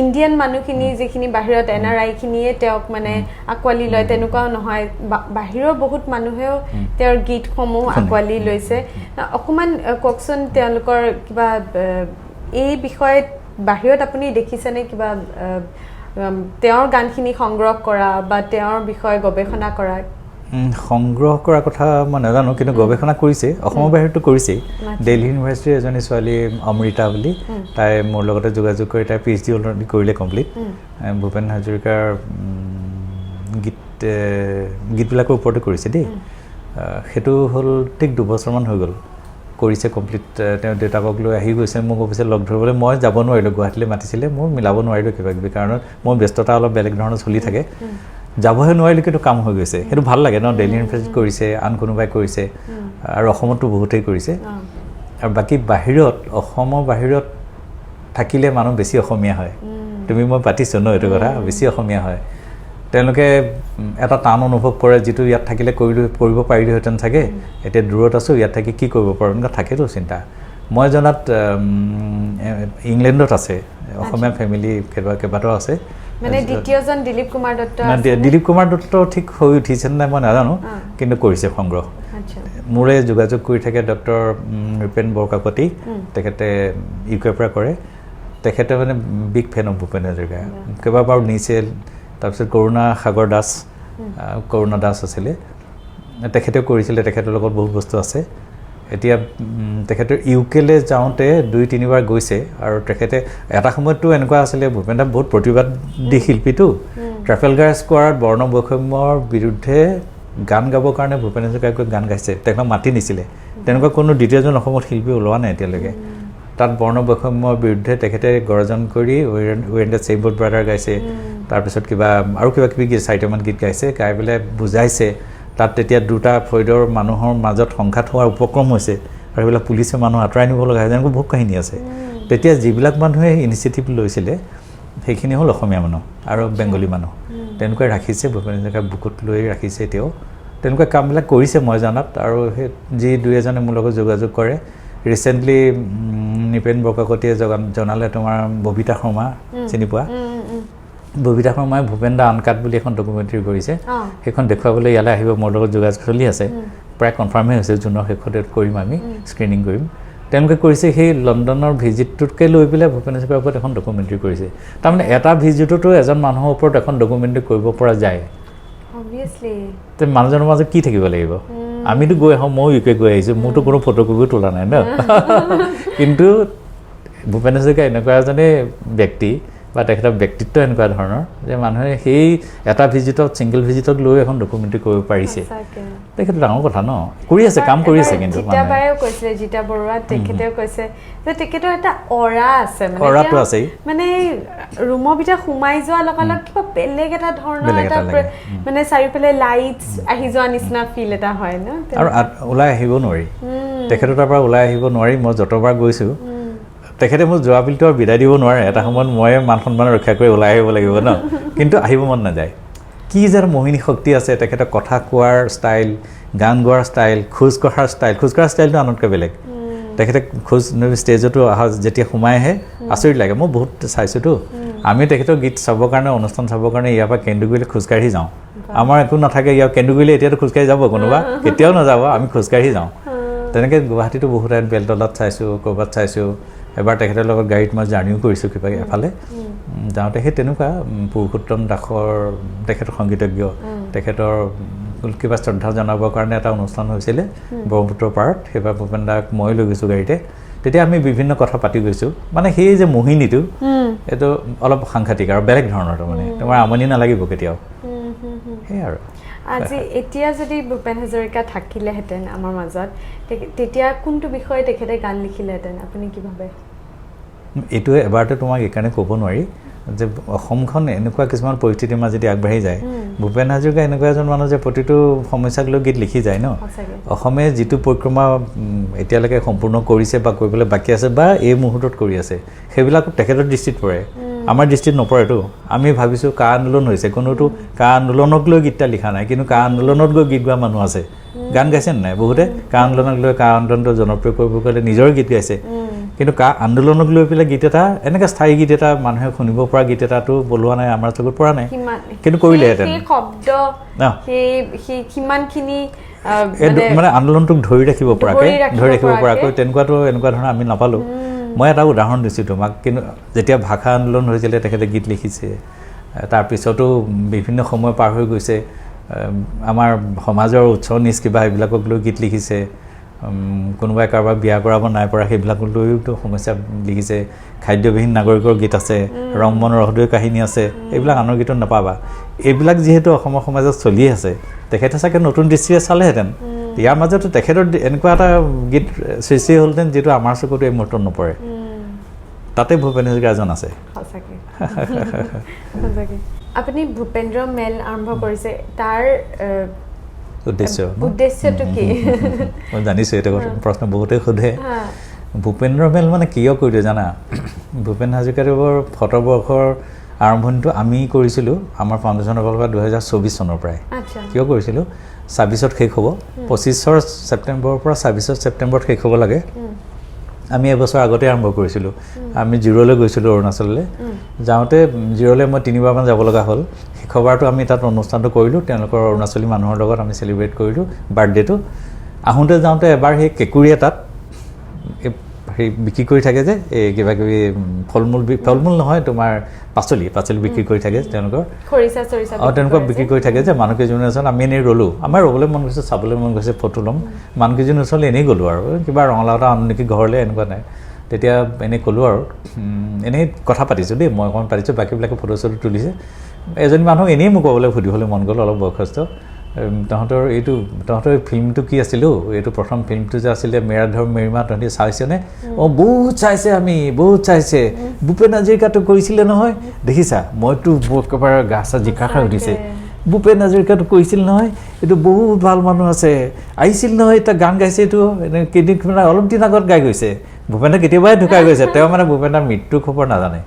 ইণ্ডিয়ান মানুহখিনি যিখিনি বাহিৰত NRIখিনিয়ে তেওঁক মানে আঁকোৱালি লয় তেনেকুৱাও নহয় বাহিৰৰ বহুত মানুহেও তেওঁৰ গীতসমূহ আঁকোৱালি লৈছে অকণমান কওকচোন তেওঁলোকৰ কিবা এই বিষয়ত বাহিৰত আপুনি দেখিছেনে কিবা তেওঁৰ গানখিনি সংগ্ৰহ কৰা বা তেওঁৰ বিষয়ে গৱেষণা কৰা সংগ্ৰহ কৰাৰ কথা মই নাজানো কিন্তু গৱেষণা কৰিছে অসমৰ বাহিৰতো কৰিছে দিল্লী ইউনিভাৰ্চিটিৰ এজনী ছোৱালী অমৃতা বুলি তাই মোৰ লগতে যোগাযোগ কৰি তাই PhD অলৰেডি কৰিলে কমপ্লিট ভূপেন হাজৰিকাৰ গীতবিলাকৰ ওপৰতে কৰিছে দেই সেইটো হ'ল ঠিক 2 বছৰমান হৈ গ'ল কৰিছে কমপ্লিট তেওঁ দেউতাকক লৈ আহি গৈছে মোক অফিচত লগ ধৰিবলৈ মই যাব নোৱাৰিলোঁ গুৱাহাটীলৈ মাতিছিলে মই মিলাব নোৱাৰিলোঁ কিবা কিবি কাৰণত মোৰ ব্যস্ততা অলপ বেলেগ ধৰণৰ চলি থাকে যাবহে নোৱাৰিলোঁ কিন্তু কাম হৈ গৈছে সেইটো ভাল লাগে ন দিল্লী ইউনিভাৰ্চিটিত কৰিছে আন কোনোবাই কৰিছে আৰু অসমতো বহুতেই কৰিছে আৰু বাকী বাহিৰত অসমৰ বাহিৰত থাকিলে মানুহ বেছি অসমীয়া হয় তুমি মই পাতিছোঁ ন এইটো কথা বেছি অসমীয়া হয় তেওঁলোকে এটা টান অনুভৱ কৰে যিটো ইয়াত থাকিলে কৰিব পাৰিলোহেঁতেন চাগে এতিয়া দূৰত আছোঁ ইয়াত থাকি কি কৰিব পাৰোঁ এনেকুৱা থাকেতো চিন্তা মই জনাত ইংলেণ্ডত আছে অসমীয়া ফেমিলি কেইবাটাও আছে মানে দ্বিতীয়জন দিলীপ কুমাৰ দত্ত দিলীপ কুমাৰ দত্ত ঠিক হৈ উঠিছে নাই মই নাজানো কিন্তু কৰিছে সংগ্ৰহ মোৰে যোগাযোগ কৰি থাকে ডক্টৰ নৃপেন বৰকাকতি তেখেতে ইউকেৰ পৰা কৰে তেখেতে মানে big fan of Bhupen Hazarika কেইবাবাৰো নিছে তাৰপিছত কৰোণা সাগৰ দাস কৰোণা দাস আছিলে তেখেতেও কৰিছিলে তেখেতৰ লগত বহুত বস্তু আছে এতিয়া তেখেতৰ ইউকেলৈ যাওঁতে 2-3 বাৰ গৈছে আৰু তেখেতে এটা সময়ততো এনেকুৱা আছিলে ভূপেন দা বহুত প্ৰতিবাদী শিল্পীটো ট্ৰেফেলগাৰ স্কোৱাৰত বৰ্ণ বৈষম্যৰ বিৰুদ্ধে গান গাবৰ কাৰণে ভূপেন হাজৰিকাই গান গাইছে তেখেতক মাতি নিছিলে তেনেকুৱা কোনো দ্বিতীয়জন অসমত শিল্পী ওলোৱা নাই এতিয়ালৈকে তাত বৰ্ণ বৈষম্যৰ বিৰুদ্ধে তেখেতে গৰ্জন কৰি ৱেৰেণ্ড চেইবৰ্ড ব্ৰাদাৰ গাইছে তাৰপিছত কিবা আৰু কিবা কিবি 4টামান গীত গাইছে গাই পেলাই বুজাইছে তাত তেতিয়া দুটা ফৈদৰ মানুহৰ মাজত সংঘাত হোৱাৰ উপক্ৰম হৈছে আৰু এইবিলাক পুলিচে মানুহ আঁতৰাই নিব লগা হয় যেনেকৈ বহুত কাহিনী আছে তেতিয়া যিবিলাক মানুহে ইনিচিয়েটিভ লৈছিলে সেইখিনি হ'ল অসমীয়া মানুহ আৰু বেংগলী মানুহ তেনেকৈ ৰাখিছে ভূপেন হাজৰিকাৰ বুকুত লৈ ৰাখিছে এতিয়াও তেনেকুৱা কামবিলাক কৰিছে মই জনাত আৰু সেই যি 2-এজনে মোৰ লগত যোগাযোগ কৰে ৰিচেণ্টলি নিপেন বৰকাকতিয়ে জনালে তোমাৰ ববিতা শৰ্মা চিনি পোৱা ববিতা শৰ্মাই ভূপেন দা আনকাট বুলি এখন ডকুমেণ্টাৰী কৰিছে সেইখন দেখুৱাবলৈ ইয়ালৈ আহিব মোৰ লগত যোগাযোগ চলি আছে প্ৰায় কনফাৰ্মেই হৈছে জুনৰ শেষতে কৰিম আমি স্ক্ৰিনিং কৰিম তেওঁলোকে কৰিছে সেই লণ্ডনৰ ভিজিটটোতকৈ লৈ পেলাই ভূপেন হাজৰিকাৰ ওপৰত এখন ডকুমেণ্টাৰী কৰিছে তাৰমানে এটা ভিজিটতো এজন মানুহৰ ওপৰত এখন ডকুমেণ্টাৰী কৰিব পৰা যায় তে মানুহজনৰ মাজত কি থাকিব লাগিব আমিতো গৈ আহোঁ ময়ো ইউকে গৈ আহিছোঁ মোৰতো কোনো ফটোকপিও তোলা নাই ন কিন্তু ভূপেন হাজৰিকা এনেকুৱা এজনে ব্যক্তি বা তেখেতৰ ব্যক্তিত্ব এনেকুৱা ধৰণৰ যে মানুহে সেই এটা ভিজিটত ছিংগল ভিজিটক লৈ এখন ডকুমেণ্টাৰী কৰিব পাৰিছে তেখেতৰ ডাঙৰ কথা ন কৰি আছে কাম কৰি আছে কিন্তু জিতাবায়েও কৈছিলে জিতা বৰুৱা তেখেতেও কৈছে যে তেখেতৰ এটা অৰা আছে অৰাটো আছে মানে ৰুমৰ ভিতৰত সোমাই যোৱাৰ লগে লগে কিবা বেলেগ এটা ধৰণৰ এটা মানে চাৰিওফালে লাইটছ আহি যোৱা নিচিনা ফিল এটা হয় ন আৰু ওলাই আহিব নোৱাৰি তেখেতৰ তাৰ পৰা ওলাই আহিব নোৱাৰি মই যতবাৰ গৈছোঁ তেখেতে মোক যোৱা বুলিতো আৰু বিদায় দিব নোৱাৰে এটা সময়ত ময়ে মান সন্মান ৰক্ষা কৰি ওলাই আহিব লাগিব ন কিন্তু আহিব মন নাযায় কি যে মোহিনী শক্তি আছে তেখেতৰ কথা কোৱাৰ ষ্টাইল গান গোৱাৰ ষ্টাইল খোজ কঢ়াৰ ষ্টাইলটো আনতকৈ বেলেগ তেখেতে খোজ ষ্টেজতো অহা যেতিয়া সোমাই আহে আচৰিত লাগে মই বহুত চাইছোঁতো আমি তেখেতৰ গীত চাবৰ কাৰণে অনুষ্ঠান চাবৰ কাৰণে ইয়াৰ পৰা কেন্দুগুৰিলৈ খোজকাঢ়ি যাওঁ আমাৰ একো নাথাকে ইয়াৰ কেন্দুগুৰিলৈ এতিয়াতো খোজকাঢ়ি যাব কোনোবা কেতিয়াও নাযাব আমি খোজকাঢ়ি যাওঁ তেনেকৈ গুৱাহাটীতো বহুত ঠাইত বেলতলাত চাইছোঁ ক'ৰবাত চাইছোঁ এবাৰ তেখেতৰ লগত গাড়ীত মই জাৰ্ণিও কৰিছোঁ কিবা এফালে যাওঁতে সেই তেনেকুৱা পুৰুষোত্তম দাসৰ তেখেতৰ সংগীতজ্ঞ তেখেতৰ কিবা শ্ৰদ্ধা জনাবৰ কাৰণে এটা অনুষ্ঠান হৈছিলে ব্ৰহ্মপুত্ৰৰ পাৰত সেইবাৰ ভূপেন দাক মই লৈ গৈছোঁ গাড়ীতে তেতিয়া আমি বিভিন্ন কথা পাতি গৈছোঁ মানে সেই যে মোহিনীটো এইটো অলপ সাংঘাতিক আৰু বেলেগ ধৰণৰ তাৰমানে তোমাৰ আমনি নালাগিব কেতিয়াও সেই আৰু আজি এতিয়া যদি ভূপেন হাজৰিকা থাকিলেহেঁতেন আমাৰ মাজত তেতিয়া কোনটো বিষয়ে তেখেতে গান লিখিলেহেঁতেন আপুনি কি ভাবে এইটোৱে এবাৰতে তোমাক এইকাৰণে ক'ব নোৱাৰি যে অসমখন এনেকুৱা কিছুমান পৰিস্থিতিৰ মাজেদি আগবাঢ়ি যায় ভূপেন হাজৰিকা এনেকুৱা এজন মানুহ যে প্ৰতিটো সমস্যাক লৈ গীত লিখি যায় ন অসমে যিটো পৰিক্ৰমা এতিয়ালৈকে সম্পূৰ্ণ কৰিছে বা কৰিবলৈ বাকী আছে বা এই মুহূৰ্তত কৰি আছে সেইবিলাক তেখেতৰ দৃষ্টিত পৰে আমাৰ দৃষ্টিত নপৰেতো আমি ভাবিছোঁ কা আন্দোলন হৈছে কোনোতো কা আন্দোলনক লৈ গীতটা লিখা নাই কিন্তু কা আন্দোলনত গৈ গীত গোৱা মানুহ আছে গান গাইছে নাই বহুতে কা আন্দোলনক লৈ কা আন্দোলনটো জনপ্ৰিয় কৰিব গ'লে নিজৰ গীত গাইছে কিন্তু কা আন্দোলনক লৈ পেলাই গীত এটা এনেকৈ স্থায়ী গীত এটা মানুহে শুনিব পৰা গীত এটাতো বলোৱা নাই আমাৰ চকুত পৰা নাই কিন্তু কৰিলেহেঁতেন মানে আন্দোলনটোক ধৰি ৰাখিব পৰাকৈ তেনেকুৱাতো এনেকুৱা ধৰণৰ আমি নাপালোঁ মই এটা উদাহৰণ দিছোঁ তোমাক কিন্তু যেতিয়া ভাষা আন্দোলন হৈছিলে তেখেতে গীত লিখিছে তাৰপিছতো বিভিন্ন সময় পাৰ হৈ গৈছে আমাৰ সমাজৰ উৎস নিজ কিবা এইবিলাকক লৈ গীত লিখিছে কোনোবাই কাৰোবাক বিয়া কৰাব নাই পৰা সেইবিলাকক লৈতো সমস্যা লিখিছে খাদ্যবিহীন নাগৰিকৰ গীত আছে ৰং মন ৰহদৈ কাহিনী আছে এইবিলাক আনৰ গীতত নাপাবা এইবিলাক যিহেতু অসমৰ সমাজত চলি আছে তেখেতে চাগে নতুন দৃষ্টিৰে চালেহেঁতেন ইয়াৰ মাজতো তেখেতৰ এনেকুৱা এটা গীত সৃষ্টি হ'লহেঁতেন যিটো আমাৰ চকুতো এই মুহূৰ্তত নপৰে তাতে ভূপেন হাজৰিকা এজন আছে আপুনি ভূপেন্দ্ৰ মেল আৰম্ভ কৰিছে তাৰ উদ্দেশ্যটো কি মই জানিছোঁ এইটো প্ৰশ্ন বহুতে সোধে ভূপেন্দ্ৰ মেল মানে কিয় কৰিলোঁ জানা ভূপেন হাজৰিকাদেৱৰ শতবৰ্ষৰ আৰম্ভণিটো আমি কৰিছিলোঁ আমাৰ ফাউণ্ডেশ্যনৰ ফালৰ পৰা 2024 চনৰ পৰাই কিয় কৰিছিলোঁ 26ত শেষ হ'ব 25 ছেপ্টেম্বৰৰ পৰা 26 ছেপ্টেম্বৰত শেষ হ'ব লাগে আমি এবছৰ আগতে আৰম্ভ কৰিছিলোঁ আমি জিৰ'লৈ গৈছিলোঁ অৰুণাচললৈ যাওঁতে জিৰ'লৈ মই 3বাৰমান যাব লগা হ'ল শেষবাৰটো আমি তাত অনুষ্ঠানটো কৰিলোঁ তেওঁলোকৰ অৰুণাচলী মানুহৰ লগত আমি চেলিব্ৰেট কৰিলোঁ বাৰ্থডেটো আহোঁতে যাওঁতে এবাৰ সেই কেঁকুৰি এটাত সেই বিক্ৰী কৰি থাকে যে এই কিবা কিবি ফল মূল নহয় তোমাৰ পাচলি বিক্ৰী কৰি থাকে তেওঁলোকৰ তেনেকুৱা বিক্ৰী কৰি থাকে যে মানুহকেইজনৰ ওচৰত আমি এনেই ৰ'লোঁ আমাৰ ৰ'বলৈ মন গৈছে চাবলৈ মন গৈছে ফটো ল'ম মানুহকেইজনৰ ওচৰলৈ এনেই গ'লোঁ আৰু কিবা ৰঙালাও এটা আনো নেকি ঘৰলৈ এনেকুৱা নাই তেতিয়া এনেই ক'লোঁ আৰু এনেই কথা পাতিছোঁ দেই মই অকণমান পাতিছোঁ বাকীবিলাকে ফটো চটো তুলিছে এজনী মানুহ এনেই মোক ক'বলৈ সুধিবলৈ মন গ'ল অলপ বয়সস্থ তহঁতৰ ফিল্মটো কি আছিলোঁ এইটো প্ৰথম ফিল্মটো যে আছিলে মেৰা ধৰ মেৰিমা তহঁতি চাইছেনে বহুত চাইছে আমি বহুত চাইছে ভূপেন হাজৰিকাটো কৰিছিলে নহয় দেখিছা মইতো একেবাৰে গা চা জিকা খাই উঠিছে ভূপেন হাজৰিকাটো কৰিছিল নহয় এইটো বহুত ভাল মানুহ আছে আহিছিল নহয় এটা গান গাইছে এইটো কেইদিন অলপ দিন আগত গাই গৈছে ভূপেনে কেতিয়াবাই ঢুকাই গৈছে তেওঁ মানে ভূপেনৰ মৃত্যুৰ খবৰ নাজানে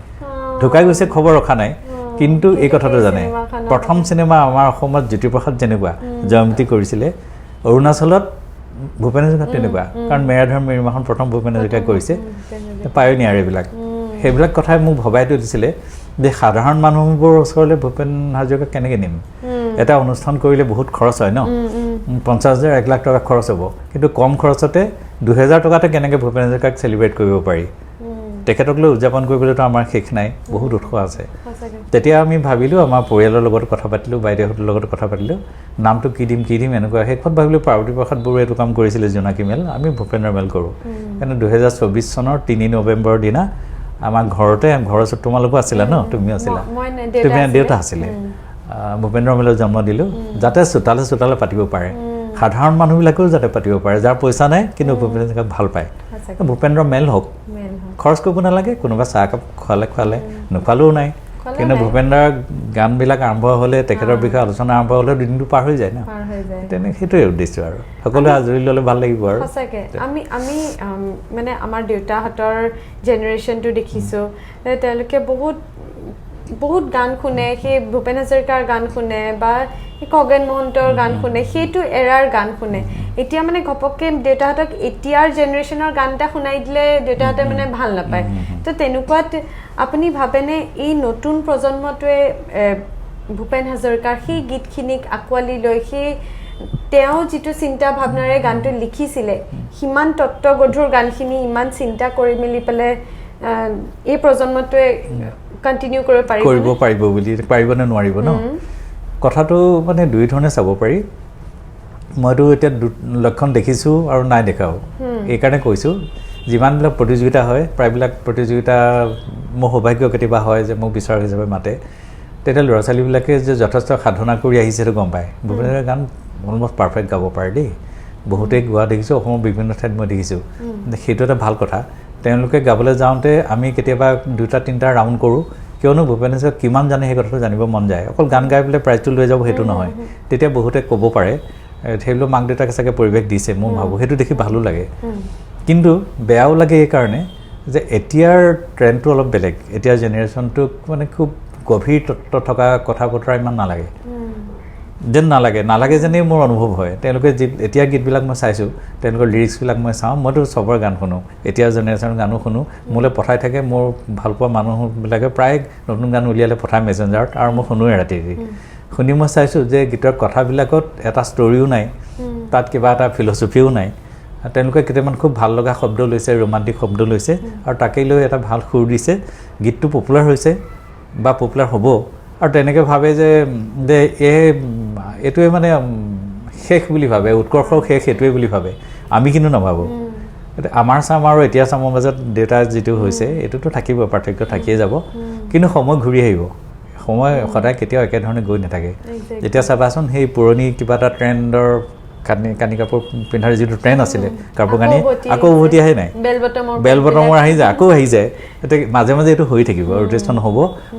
ঢুকাই গৈছে খবৰ ৰখা নাই কিন্তু এই কথাটো জানে প্ৰথম চিনেমা আমাৰ অসমত জ্যোতিপ্ৰসাদ যেনেকুৱা জয়মতী কৰিছিলে অৰুণাচলত ভূপেন হাজৰিকা তেনেকুৱা কাৰণ মেৰা ধৰ মেৰিমাখন প্ৰথম ভূপেন হাজৰিকাই কৰিছে পায়নিয়াৰ এইবিলাক সেইবিলাক কথাই মোক ভবাই দিছিলে যে সাধাৰণ মানুহবোৰৰ ওচৰলৈ ভূপেন হাজৰিকা কেনেকৈ নিম এটা অনুষ্ঠান কৰিলে বহুত খৰচ হয় ন 50,000 1 লাখ টকা খৰচ হ'ব কিন্তু কম খৰচতে 2,000 টকাতে কেনেকৈ ভূপেন হাজৰিকাক চেলিব্ৰেট কৰিব পাৰি তেখেতক লৈ উদযাপন কৰিবলৈতো আমাৰ শেষ নাই বহুত উৎস আছে তেতিয়া আমি ভাবিলোঁ আমাৰ পৰিয়ালৰ লগত কথা পাতিলোঁ বাইদেউহঁতৰ লগত কথা পাতিলোঁ নামটো কি দিম এনেকুৱা শেষত ভাবিলোঁ পাৰ্বতী প্ৰসাদ বৰুৱাই এইটো কাম কৰিছিলে জোনাকী মেল আমি ভূপেন্দ্ৰ মেল কৰোঁ কিন্তু 2024 চনৰ 3 নৱেম্বৰৰ দিনা আমাৰ ঘৰৰ ওচৰত তোমালোকো আছিলা ন তুমিও আছিলা তুমি দেউতা আছিলে ভূপেন্দ্ৰ মেলৰ জন্ম দিলোঁ যাতে চোতালে পাতিব পাৰে সাধাৰণ মানুহবিলাকেও যাতে পাতিব পাৰে যাৰ পইচা নাই কিন্তু ভূপেন হাজৰিকাক ভাল পায় ভূপেন্দ্ৰ মেল হওক খৰচ কৰিব নালাগে কোনোবা চাহ কাপ খোৱালে নোখোৱালেও নাই কিন্তু ভূপেন্দ্ৰৰ গানবিলাক আৰম্ভ হ'লে তেখেতৰ বিষয়ে আলোচনা আৰম্ভ হ'লে দিনটো পাৰ হৈ যায় ন তেনে সেইটোৱে উদ্দেশ্য আৰু সকলোৱে আজৰি ল'লে ভাল লাগিব আৰু সঁচাকৈ আমি মানে আমাৰ দেউতাহঁতৰ জেনেৰেশ্যনটো দেখিছোঁ তেওঁলোকে বহুত গান শুনে সেই ভূপেন হাজৰিকাৰ গান শুনে বা খগেন মহন্তৰ গান শুনে সেইটো এৰাৰ গান শুনে এতিয়া মানে ঘপককৈ দেউতাহঁতক এতিয়াৰ জেনেৰেশ্যনৰ গান এটা শুনাই দিলে দেউতাহঁতে মানে ভাল নাপায় তো তেনেকুৱাত আপুনি ভাবেনে এই নতুন প্ৰজন্মটোৱে ভূপেন হাজৰিকাৰ সেই গীতখিনিক আঁকোৱালি লৈ সেই তেওঁ যিটো চিন্তা ভাৱনাৰে গানটো লিখিছিলে সিমান তত্ত্বগধুৰ গানখিনি ইমান চিন্তা কৰি মেলি পেলাই এই প্ৰজন্মটোৱে কণ্টিনিউ কৰিব পাৰিবনে নোৱাৰিব ন কথাটো মানে দুই ধৰণে চাব পাৰি মইতো এতিয়া লক্ষণ দেখিছোঁ আৰু নাই দেখাও এইকাৰণে কৈছোঁ যিমানবিলাক প্ৰতিযোগিতা হয় প্ৰায়বিলাক প্ৰতিযোগিতা মোৰ সৌভাগ্য কেতিয়াবা হয় যে মোক বিচাৰক হিচাপে মাতে তেতিয়া ল'ৰা ছোৱালীবিলাকে যে যথেষ্ট সাধনা কৰি আহিছে সেইটো গম পায় ভূপেন হাজৰিকাৰ গান অলমষ্ট পাৰফেক্ট গাব পাৰে দেই বহুতেই গোৱা দেখিছোঁ অসমৰ বিভিন্ন ঠাইত মই দেখিছোঁ সেইটো এটা ভাল কথা তেওঁলোকে গাবলৈ যাওঁতে আমি কেতিয়াবা 2-3টা ৰাউণ্ড কৰোঁ কিয়নো ভূপেন হাজৰিকা কিমান জানে সেই কথাটো জানিব মন যায় অকল গান গাই পেলাই প্ৰাইজটো লৈ যাব সেইটো নহয় তেতিয়া বহুতে ক'ব পাৰে সেইবিলাক মাক দেউতাকে চাগে পৰিৱেশ দিছে মই ভাবোঁ সেইটো দেখি ভালো লাগে কিন্তু বেয়াও লাগে এই কাৰণে যে এতিয়াৰ ট্ৰেণ্ডটো অলপ বেলেগ এতিয়াৰ জেনেৰেশ্যনটোক মানে খুব গভীৰ তত্ত্ব থকা কথা বতৰা ইমান নালাগে যেন নালাগে যেনেই মোৰ অনুভৱ হয় তেওঁলোকে এতিয়া গীতবিলাক মই চাইছোঁ তেওঁলোকৰ লিৰিক্সবিলাক মই চাওঁ মইতো চবৰে গান শুনো এতিয়াৰ জেনেৰেশ্যনৰ গানো শুনো মোলৈ পঠাই থাকে মোৰ ভালপোৱা মানুহবিলাকে প্ৰায় নতুন গান উলিয়ালে পঠায় মেছেঞ্জাৰত আৰু মই শুনোৱে ৰাতি শুনি মই চাইছোঁ যে গীতৰ কথাবিলাকত এটা ষ্টৰিও নাই তাত কিবা এটা ফিলচফিও নাই তেওঁলোকে কেইটামান খুব ভাল লগা শব্দ লৈছে ৰোমান্টিক শব্দ লৈছে আৰু তাকেই লৈ এটা ভাল সুৰ দিছে গীতটো পপুলাৰ হৈছে বা পপুলাৰ হ'ব আৰু তেনেকৈ ভাবে যে এইটোৱে মানে শেষ বুলি ভাবে উৎকৰ্ষৰ শেষ এইটোৱে বুলি ভাবে আমি কিন্তু নাভাবোঁ আমাৰ চাম আৰু এতিয়া চামৰ মাজত দেউতাৰ যিটো হৈছে এইটোতো থাকিব পাৰ্থক্য থাকিয়ে যাব কিন্তু সময় ঘূৰি আহিব সময় সদায় কেতিয়াও একেধৰণে গৈ নাথাকে যেতিয়া চাবাচোন সেই পুৰণি কিবা এটা ট্ৰেণ্ডৰ কানি কাপোৰ পিন্ধাৰ যিটো ট্ৰেণ্ড আছিলে কাপোৰ কানি আকৌ উভতি আহে নাই বেল বটমৰ আহি যায় আকৌ আহি যায় এতিয়া মাজে মাজে এইটো হৈ থাকিব ৰোটেশ্যন হ'ব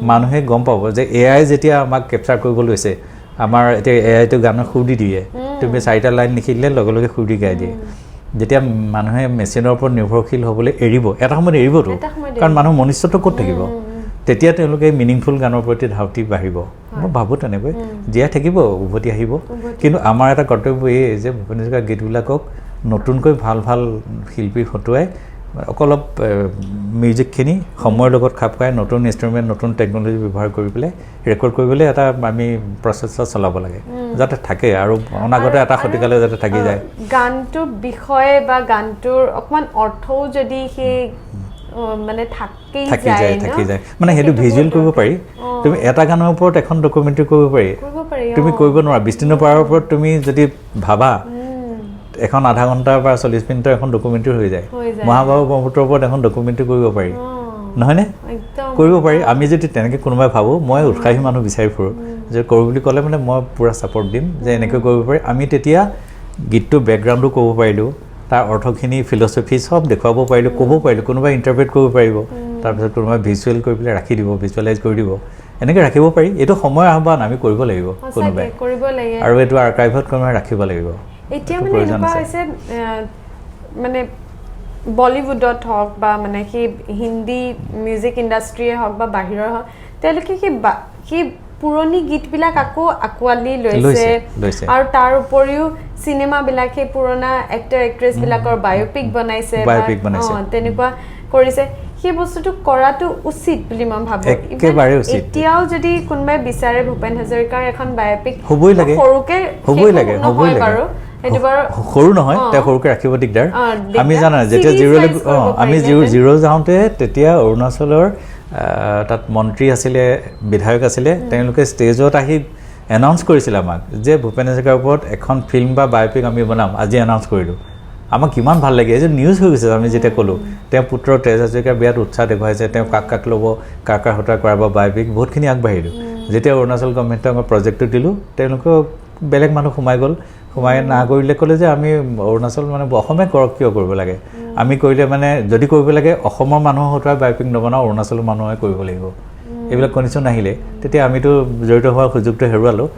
মানুহে গম পাব যে এআই যেতিয়া আমাক কেপচাৰ কৰিব লৈছে আমাৰ এতিয়া এআইটো গানৰ সুৰ দি দিয়ে তুমি 4টা লাইন লিখিলে লগে লগে সুৰ দি গাই দিয়ে যেতিয়া মানুহে মেচিনৰ ওপৰত নিৰ্ভৰশীল হ'বলৈ এৰিব এটা সময়ত এৰিবতো কাৰণ মানুহ মনুষ্যটো ক'ত থাকিব তেতিয়া তেওঁলোকে মিনিংফুল গানৰ প্ৰতি ধাউতি বাঢ়িব মই ভাবোঁ তেনেকৈ জীয়াই থাকিব উভতি আহিব কিন্তু আমাৰ এটা কৰ্তব্য এই যে ভূপেন হাজৰিকাৰ গীতবিলাকক নতুনকৈ ভাল ভাল শিল্পী হতুৱাই অলপ মিউজিকখিনি সময়ৰ লগত খাপ খুৱাই নতুন ইনষ্ট্ৰুমেণ্ট নতুন টেকন'লজি ব্যৱহাৰ কৰি পেলাই ৰেকৰ্ড কৰিবলৈ এটা আমি প্ৰচেষ্টা চলাব লাগে যাতে থাকে আৰু অনাগতে এটা শতিকালৈ যাতে থাকি যায় গানটোৰ বিষয়ে বা গানটোৰ অকণমান অৰ্থও যদি সেই মানে থাকি যায় মানে সেইটো ভিজুৱেল কৰিব পাৰি তুমি এটা গানৰ ওপৰত এখন ডকুমেণ্টাৰী কৰিব পাৰি তুমি কৰিব নোৱাৰা বিস্তীৰ্ণ পাৰৰ ওপৰত তুমি যদি ভাবা এখন আধা ঘণ্টা বা 40 মিনিটৰ এখন ডকুমেণ্টাৰী হৈ যায় মহাবাহু ব্ৰহ্মপুত্ৰৰ ওপৰত এখন ডকুমেণ্টাৰী কৰিব পাৰি নহয়নে কৰিব পাৰি আমি যদি তেনেকৈ কোনোবাই ভাবোঁ মই উৎসাহী মানুহ বিচাৰি ফুৰোঁ যে কৰোঁ বুলি ক'লে মানে মই পূৰা ছাপৰ্ট দিম যে এনেকৈ কৰিব পাৰি আমি তেতিয়া গীতটো বেকগ্ৰাউণ্ডো ক'ব পাৰিলোঁ তাৰ অৰ্থখিনি ফিলচফি চব দেখুৱাব পাৰিলোঁ ক'ব পাৰিলোঁ কোনোবাই ইণ্টাৰপ্ৰেট কৰিব পাৰিব তাৰপিছত কোনোবাই ভিজুৱেল কৰি পেলাই ৰাখি দিব ভিজুৱেলাইজ কৰি দিব এনেকৈ ৰাখিব পাৰি এইটো সময়ৰ আহ্বান আমি কৰিব লাগিব কোনোবাই আৰু এইটো আৰ্কাইভত কোনোবাই ৰাখিব লাগিব এতিয়া মানে এনেকুৱা হৈছে মানে বলিউডত হওক বা মানে সেই হিন্দী মিউজিক ইণ্ডাষ্ট্ৰীয়ে হওক বা বাহিৰৰ হওক তেওঁলোকে সেই পুৰণি গীতবিলাক আকৌ আঁকোৱালি লৈছে আৰু তাৰ উপৰিও চিনেমাবিলাক সেই পুৰণা এক্টৰ এক্ট্ৰেছবিলাকৰ বায়োপিক বনাইছে তেনেকুৱা কৰিছে সেই বস্তুটো কৰাটো উচিত বুলি মই ভাবোঁ এতিয়াও যদি কোনোবাই বিচাৰে ভূপেন হাজৰিকাৰ এখন বায়োপিক হ'বই লাগে বাৰু সেইটো বাৰু সৰু নহয় তেওঁ সৰুকৈ ৰাখিব দিগদাৰ আমি জানা যেতিয়া আমি জিৰ' যাওঁতে তেতিয়া অৰুণাচলৰ তাত মন্ত্ৰী আছিলে বিধায়ক আছিলে তেওঁলোকে ষ্টেজত আহি এনাউন্স কৰিছিলে আমাক যে ভূপেন হাজৰিকাৰ ওপৰত এখন ফিল্ম বা বায়োপিক আমি বনাম আজি এনাউন্স কৰিলোঁ আমাক কিমান ভাল লাগে যে নিউজ হৈ গৈছে আমি যেতিয়া ক'লোঁ তেওঁ পুত্ৰ তেজ হাজৰিকাৰ বিয়াত উৎসাহ দেখুৱাইছে তেওঁ কাক ল'ব কাৰ হত্যা কৰাব বায়োপিক বহুতখিনি আগবাঢ়িলোঁ যেতিয়া অৰুণাচল গভৰ্ণমেণ্টে আমাৰ প্ৰজেক্টটো দিলোঁ তেওঁলোকক বেলেগ মানুহ সোমাই গ'ল সোমাই না কৰিলে ক'লে যে আমি অৰুণাচল মানে অসমে কৰক কিয় কৰিব লাগে আমি কৰিলে মানে যদি কৰিব লাগে অসমৰ মানুহৰ হতুৱাই বায়োপিক নবনাওঁ অৰুণাচলৰ মানুহে কৰিব লাগিব এইবিলাক কণ্ডিশ্যন আহিলে তেতিয়া আমিতো জড়িত হোৱাৰ সুযোগটো হেৰুৱালোঁ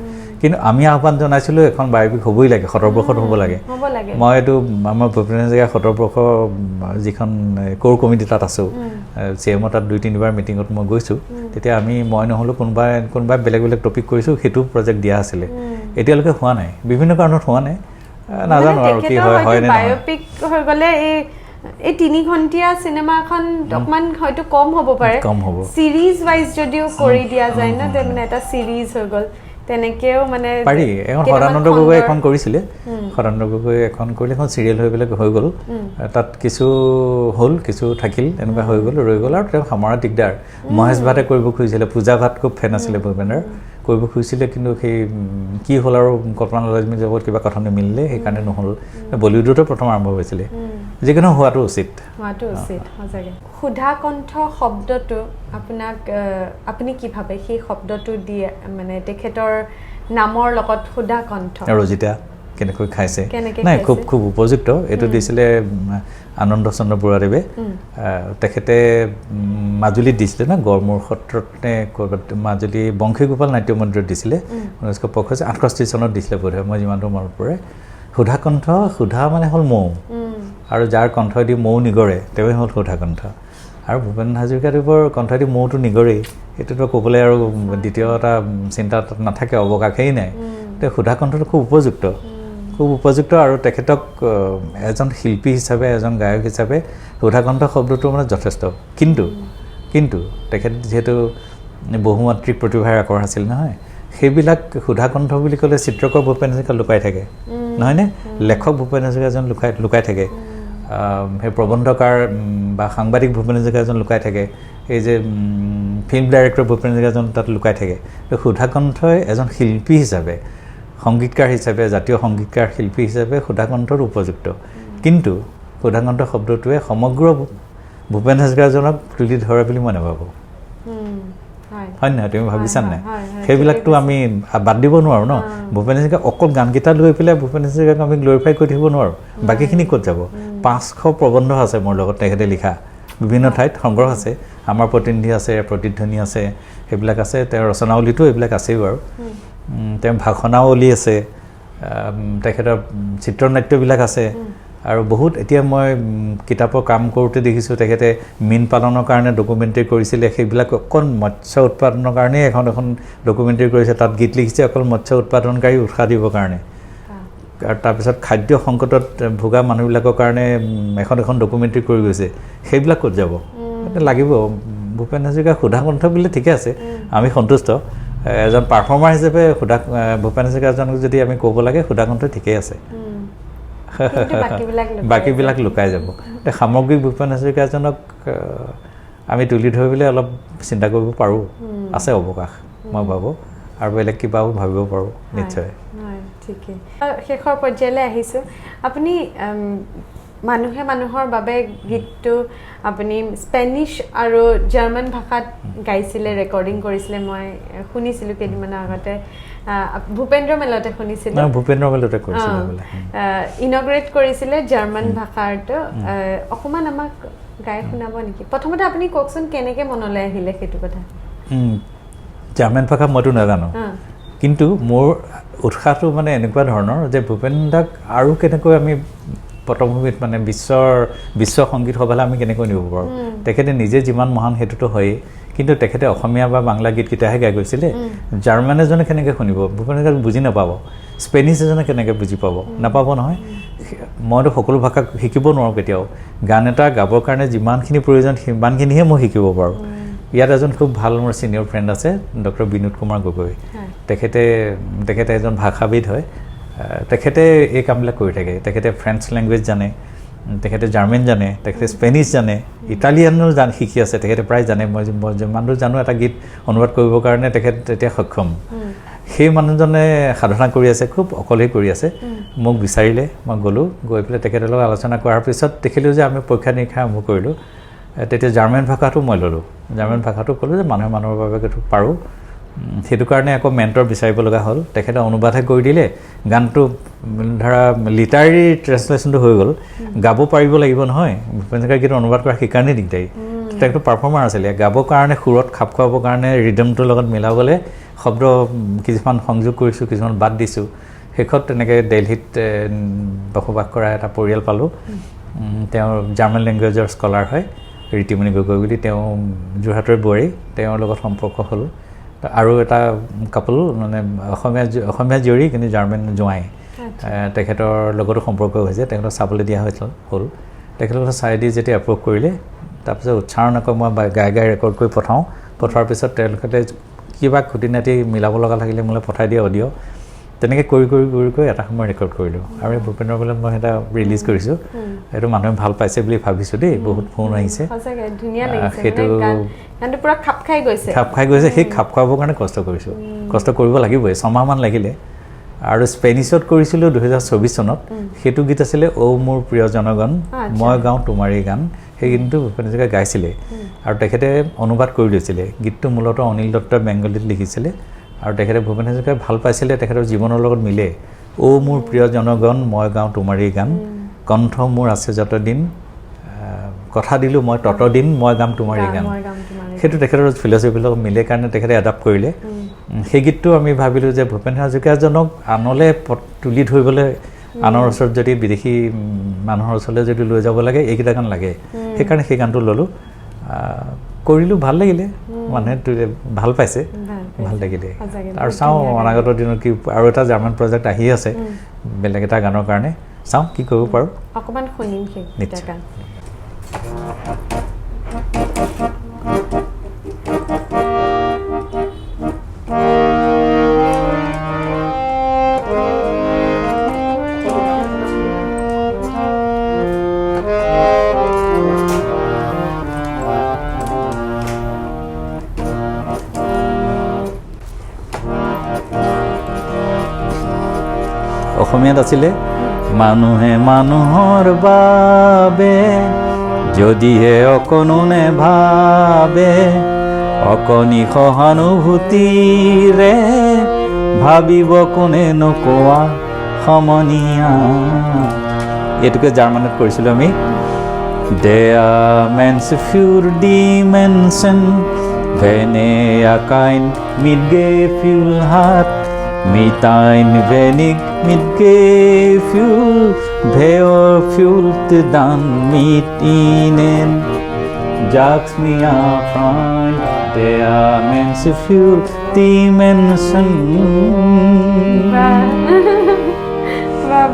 কিন্তু আমি আহ্বান জনাইছিলোঁ এখন বায়োপিক হ'বই লাগে 70 বৰ্ষত হ'ব লাগে মই এইটো আমাৰ ভূপেন হাজৰিকাৰ 70 বৰ্ষ যিখন কোৰ কমিটি তাত আছোঁ চিএমৰ তাত 2-3বাৰ মিটিঙত মই গৈছোঁ তেতিয়া মই নহ'লেও কোনোবাই বেলেগ টপিক কৰিছোঁ সেইটো প্ৰজেক্ট দিয়া আছিলে এতিয়ালৈকে হোৱা নাই বিভিন্ন কাৰণত হোৱা নাই নাজানো আৰু কি হয় বায়োপিক হৈ গ'লে এই 3 ঘণ্টীয়া চিনেমাখন অকমান হয়তো কম হ'ব পাৰে সিৰিজ ওয়াইজ যদিও কৰি দিয়া যায় না মানে এটা সিৰিজ হৈ গ'ল তেনেকেও মানে পাৰি এখন সদানন্দ গগৈ এখন কৰিছিলে সদানন্দ গগৈ এখন কৰিলে এখন চিৰিয়েল হৈ পেলাই হৈ গ'ল তাত কিছু হ'ল কিছু থাকিল এনেকুৱা হৈ গ'ল ৰৈ গ'ল আৰু তেওঁ সামৰা দিগদাৰ মহেশ ভাটে কৰিব খুজিছিলে পূজা ভাট খুব ফেন আছিলে ভূপেনৰ কৰিব খুজিছিলে কিন্তু সেই কি হ'ল আৰু কল্পনা লাজমীৰ লগত কিবা কথা নিমিলিলে সেইকাৰণে নহ'ল বলিউডতো প্ৰথম আৰম্ভ হৈছিলে যিকোনো হোৱাটো উচিত সঁচাকৈ সুধা কণ্ঠ শব্দটো আপুনি কি ভাবে সেই শব্দটো দিয়ে মানে তেখেতৰ নামৰ লগত সুধা কণ্ঠ ৰজিতা কেনেকৈ খাইছে নাই খুব খুব উপযুক্ত এইটো দিছিলে আনন্দ চন্দ্ৰ বৰুৱাদেৱে তেখেতে মাজুলীত দিছিলে না গড়মূৰ সত্ৰত নে মাজুলী বংশীগোপাল নাট্য মন্দিৰত দিছিলে 1965 চনত দিছিলে বোধহয় মই যিমানটো মনত পৰে সুধা কণ্ঠ সুধা মানে হ'ল মৌ আৰু যাৰ কণ্ঠদি মৌ নিগৰে তেওঁই হ'ল সুধা কণ্ঠ আৰু ভূপেন হাজৰিকাদেৱৰ কণ্ঠদি মৌটো নিগৰেই এইটোতো ক'বলৈ আৰু দ্বিতীয় এটা চিন্তা নাথাকে অৱকাশেই নাই তেওঁ সুধা কণ্ঠটো খুব উপযুক্ত আৰু তেখেতক এজন শিল্পী হিচাপে এজন গায়ক হিচাপে সুধা কণ্ঠ শব্দটো মানে যথেষ্ট কিন্তু তেখেত যিহেতু বহুমাত্ৰিক প্ৰতিভাৰ আকৰ আছিল নহয় সেইবিলাক সুধা কণ্ঠ বুলি ক'লে চিত্ৰকৰ ভূপেন হাজৰিকা লুকাই থাকে নহয়নে লেখক ভূপেন হাজৰিকা এজন লুকাই থাকে সেই প্ৰবন্ধকাৰ বা সাংবাদিক ভূপেন হাজৰিকা এজন লুকাই থাকে এই যে ফিল্ম ডাইৰেক্টৰ ভূপেন হাজৰিকা এজন তাত লুকাই থাকে সুধা কণ্ঠই এজন শিল্পী হিচাপে সংগীতকাৰ হিচাপে জাতীয় সংগীতকাৰ শিল্পী হিচাপে সুধা কণ্ঠৰ উপযুক্ত কিন্তু সুধা কণ্ঠ শব্দটোৱে সমগ্ৰ ভূপেন হাজৰিকাজনক তুলি ধৰে বুলি মই নাভাবোঁ হয় নহয় তুমি ভাবিছা নাই সেইবিলাকটো আমি বাদ দিব নোৱাৰোঁ ন ভূপেন হাজৰিকা অকল গানকেইটা লৈ পেলাই ভূপেন হাজৰিকাক আমি গ্লৰিফাই কৰি থাকিব নোৱাৰোঁ বাকীখিনি ক'ত যাব 500 প্ৰবন্ধ আছে মোৰ লগত তেখেতে লিখা বিভিন্ন ঠাইত সংগ্ৰহ আছে আমাৰ প্ৰতিনিধি আছে প্ৰতিধ্বনি আছে সেইবিলাক আছে তেওঁৰ ৰচনাৱলীটো এইবিলাক আছেই বাৰু তেওঁ ভাষণাৱলী আছে তেখেতৰ চিত্ৰনাট্যবিলাক আছে আৰু বহুত এতিয়া মই কিতাপৰ কাম কৰোঁতে দেখিছোঁ তেখেতে মীন পালনৰ কাৰণে ডকুমেণ্টাৰী কৰিছিলে সেইবিলাক অকল মৎস্য উৎপাদনৰ কাৰণেই এখন ডকুমেণ্টাৰী কৰিছে তাত গীত লিখিছে অকল মৎস্য উৎপাদনকাৰী উৎসাহ দিবৰ কাৰণে আৰু তাৰপিছত খাদ্য সংকটত ভোগা মানুহবিলাকৰ কাৰণে এখন ডকুমেণ্টাৰী কৰি গৈছে সেইবিলাক ক'ত যাব লাগিব ভূপেন হাজৰিকা সুধা কণ্ঠ বুলিলে ঠিকে আছে আমি সন্তুষ্ট এজন পাৰফৰ্মাৰ হিচাপে ভূপেন হাজৰিকাজনক যদি আমি ক'ব লাগে সুধা কণ্ঠ ঠিকেই আছে বাকীবিলাক লুকাই যাব সামগ্ৰিক ভূপেন হাজৰিকাজনক আমি তুলি ধৰিবলৈ অলপ চিন্তা কৰিব পাৰোঁ আছে অৱকাশ মই ভাবোঁ আৰু বেলেগ কিবাও ভাবিব পাৰোঁ নিশ্চয় ঠিকেই শেষৰ পৰ্যায়লৈ আহিছোঁ আপুনি মানুহে মানুহৰ বাবে গীতটো আপুনি স্পেনিছ আৰু জাৰ্মান ভাষাত গাইছিলে ৰেকৰ্ডিং কৰিছিলে মই শুনিছিলোঁ কেইদিনমানৰ আগতে ভূপেন্দ্ৰ মেলতে শুনিছিলোঁ ইনগ্ৰেট কৰিছিলে জাৰ্মান ভাষাৰটো অকণমান আমাক গাই শুনাব নেকি প্ৰথমতে আপুনি কওকচোন কেনেকৈ মনলৈ আহিলে সেইটো কথা জাৰ্মান ভাষা মইতো নাজানো কিন্তু মোৰ উৎসাহটো মানে এনেকুৱা ধৰণৰ যে ভূপেন দাক আৰু কেনেকৈ আমি পটভূমিত মানে বিশ্ব সংগীত সভালৈ আমি কেনেকৈ নিব পাৰোঁ তেখেতে নিজে যিমান মহান সেইটোতো হয়েই কিন্তু তেখেতে অসমীয়া বা বাংলা গীতকেইটাহে গাই গৈছিলে জাৰ্মান এজনে কেনেকৈ শুনিব ভূপেন হাজৰিকাক বুজি নাপাব স্পেনিছ এজনে কেনেকৈ বুজি নাপাব নহয় মইতো সকলো ভাষা শিকিব নোৱাৰোঁ কেতিয়াও গান এটা গাবৰ কাৰণে যিমানখিনি প্ৰয়োজন সিমানখিনিহে মই শিকিব পাৰোঁ ইয়াত এজন খুব ভাল মোৰ ছিনিয়ৰ ফ্ৰেণ্ড আছে ডক্টৰ বিনোদ কুমাৰ গগৈ তেখেতে এজন ভাষাবিদ হয় তেখেতে এই কামবিলাক কৰি থাকে তেখেতে ফ্ৰেঞ্চ লেংগুৱেজ জানে তেখেতে জাৰ্মান জানে তেখেতে স্পেনিছ জানে ইটালিয়ানো শিকি আছে তেখেতে প্ৰায় জানে মই যিমানটো জানো এটা গীত অনুবাদ কৰিবৰ কাৰণে তেখেত এতিয়া সক্ষম সেই মানুহজনে সাধনা কৰি আছে খুব অকলেই কৰি আছে মোক বিচাৰিলে মই গ'লোঁ গৈ পেলাই তেখেতৰ লগত আলোচনা কৰাৰ পিছত দেখিলোঁ যে আমি পৰীক্ষা নিৰীক্ষা আৰম্ভ কৰিলোঁ তেতিয়া জাৰ্মান ভাষাটো মই ল'লোঁ জাৰ্মান ভাষাটো ক'লোঁ যে মানুহৰ বাবে পাৰোঁ সেইটো কাৰণে আকৌ মেণ্টৰ বিচাৰিব লগা হ'ল তেখেতে অনুবাদহে কৰি দিলে গানটো ধৰা লিটাৰী ট্ৰেঞ্চলেশ্যনটো হৈ গ'ল গাব পাৰিব লাগিব নহয় ভূপেন হাজৰিকাৰ গীত অনুবাদ কৰা সেইকাৰণেই দিগদাৰী তেখেতটো পাৰফৰ্মাৰ আছিলে গাবৰ কাৰণে সুৰত খাপ খুৱাবৰ কাৰণে ৰিডমটোৰ লগত মিলাবলৈ শব্দ কিছুমান সংযোগ কৰিছোঁ কিছুমান বাদ দিছোঁ শেষত তেনেকৈ দেলহিত বসবাস কৰা এটা পৰিয়াল পালোঁ তেওঁৰ জাৰ্মান লেংগুৱেজৰ স্কলাৰ হয় ৰীতিমণি গগৈ বুলি তেওঁ যোৰহাটৰ বোৱাৰী তেওঁৰ লগত সম্পৰ্ক হ'ল আৰু এটা কাপল মানে অসমীয়া জীয়ৰী কিন্তু জাৰ্মান জোঁৱাই তেখেতৰ লগতো সম্পৰ্ক হৈছে তেখেতক চাবলৈ দিয়া হ'ল তেখেতক চাই দি যেতিয়া এপ্ৰুভ কৰিলে তাৰপিছত উচ্চাৰণ আকৌ মই গাই ৰেকৰ্ড কৰি পঠোৱাৰ পিছত তেওঁলোকে কিবা খুটি নাটি মিলাব লগা থাকিলে মোলৈ পঠাই দিয়ে অডিঅ' তেনেকৈ কৰি এটা সময় ৰেকৰ্ড কৰিলোঁ আৰু এই ভূপেন্দ্ৰ বলে মই এটা ৰিলিজ কৰিছোঁ এইটো মানুহে ভাল পাইছে বুলি ভাবিছোঁ দেই বহুত ফোন আহিছে সেইটো খাপ খাই গৈছে সেই খাপ খুৱাবৰ কাৰণে কষ্ট কৰিব লাগিবই 6 মাহমান লাগিলে আৰু স্পেনিছত কৰিছিলোঁ 2024 চনত সেইটো গীত আছিলে অ' মোৰ প্ৰিয় জনগণ মই গাওঁ তোমাৰেই গান সেই গীতটো ভূপেন হাজৰিকাই গাইছিলে আৰু তেখেতে অনুবাদ কৰি লৈছিলে গীতটো মূলতঃ অনিল দত্তই বেংগলীত লিখিছিলে আৰু তেখেতে ভূপেন হাজৰিকাই ভাল পাইছিলে তেখেতৰ জীৱনৰ লগত মিলে ও মোৰ প্ৰিয় জনগণ মই গাওঁ তোমাৰেই গান কণ্ঠ মোৰ আছে যতদিন কথা দিলোঁ মই ততদিন মই গাম তোমাৰেই গান সেইটো তেখেতৰ ফিলচফিৰ লগত মিলে কাৰণে তেখেতে এডাপ্ট কৰিলে সেই গীতটো আমি ভাবিলোঁ যে ভূপেন হাজৰিকাজনক আনলৈ তুলি ধৰিবলৈ আনৰ ওচৰত যদি বিদেশী মানুহৰ ওচৰলৈ যদি লৈ যাব লাগে এইকেইটা গান লাগে সেইকাৰণে সেই গানটো ল'লোঁ কৰিলোঁ ভাল লাগিলে মানুহে ভাল পাইছে ভাল লাগিলে আৰু চাওঁ অনাগত দিনত কি আৰু এটা জাৰ্মান প্ৰজেক্ট আহি আছে বেলেগ এটা গানৰ কাৰণে চাওঁ কি কৰিব পাৰোঁ অকণমান শুনিম সেই গান অসমীয়াত আছিলে মানুহে মানুহৰ বাবে যদিহে অকণো নেভাবে অকণি সহানুভূতিৰে ভাবিব কোনে নকোৱা সমনীয়া এইটোকে জাৰ্মানত কৰিছিলোঁ আমি Der Mensch für die Menschen, wenn kein Mitgefühl hat, mit ein wenig Mitgefühl, wer fühlt dann mit ihnen? Sag's mir, Freund, der Mensch für die Menschen.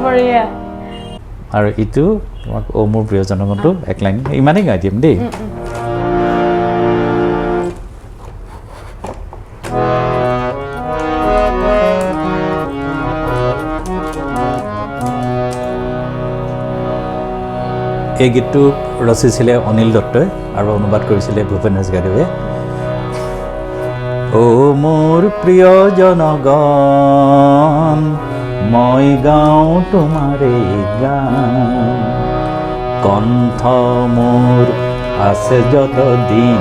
বঢ়িয়া আৰু ইটো তোমাক ও মোৰ প্ৰিয় জনগণটো এক লাইন ইমানেই গাই দিম দেই এই গীতটো ৰচিছিলে অনিল দত্তই আৰু অনুবাদ কৰিছিলে ভূপেন হাজৰিকাদেৱে ও মোৰ প্ৰিয় জনগণ মই গাওঁ তোমাৰে গান কণ্ঠ মোৰ আছে যতদিন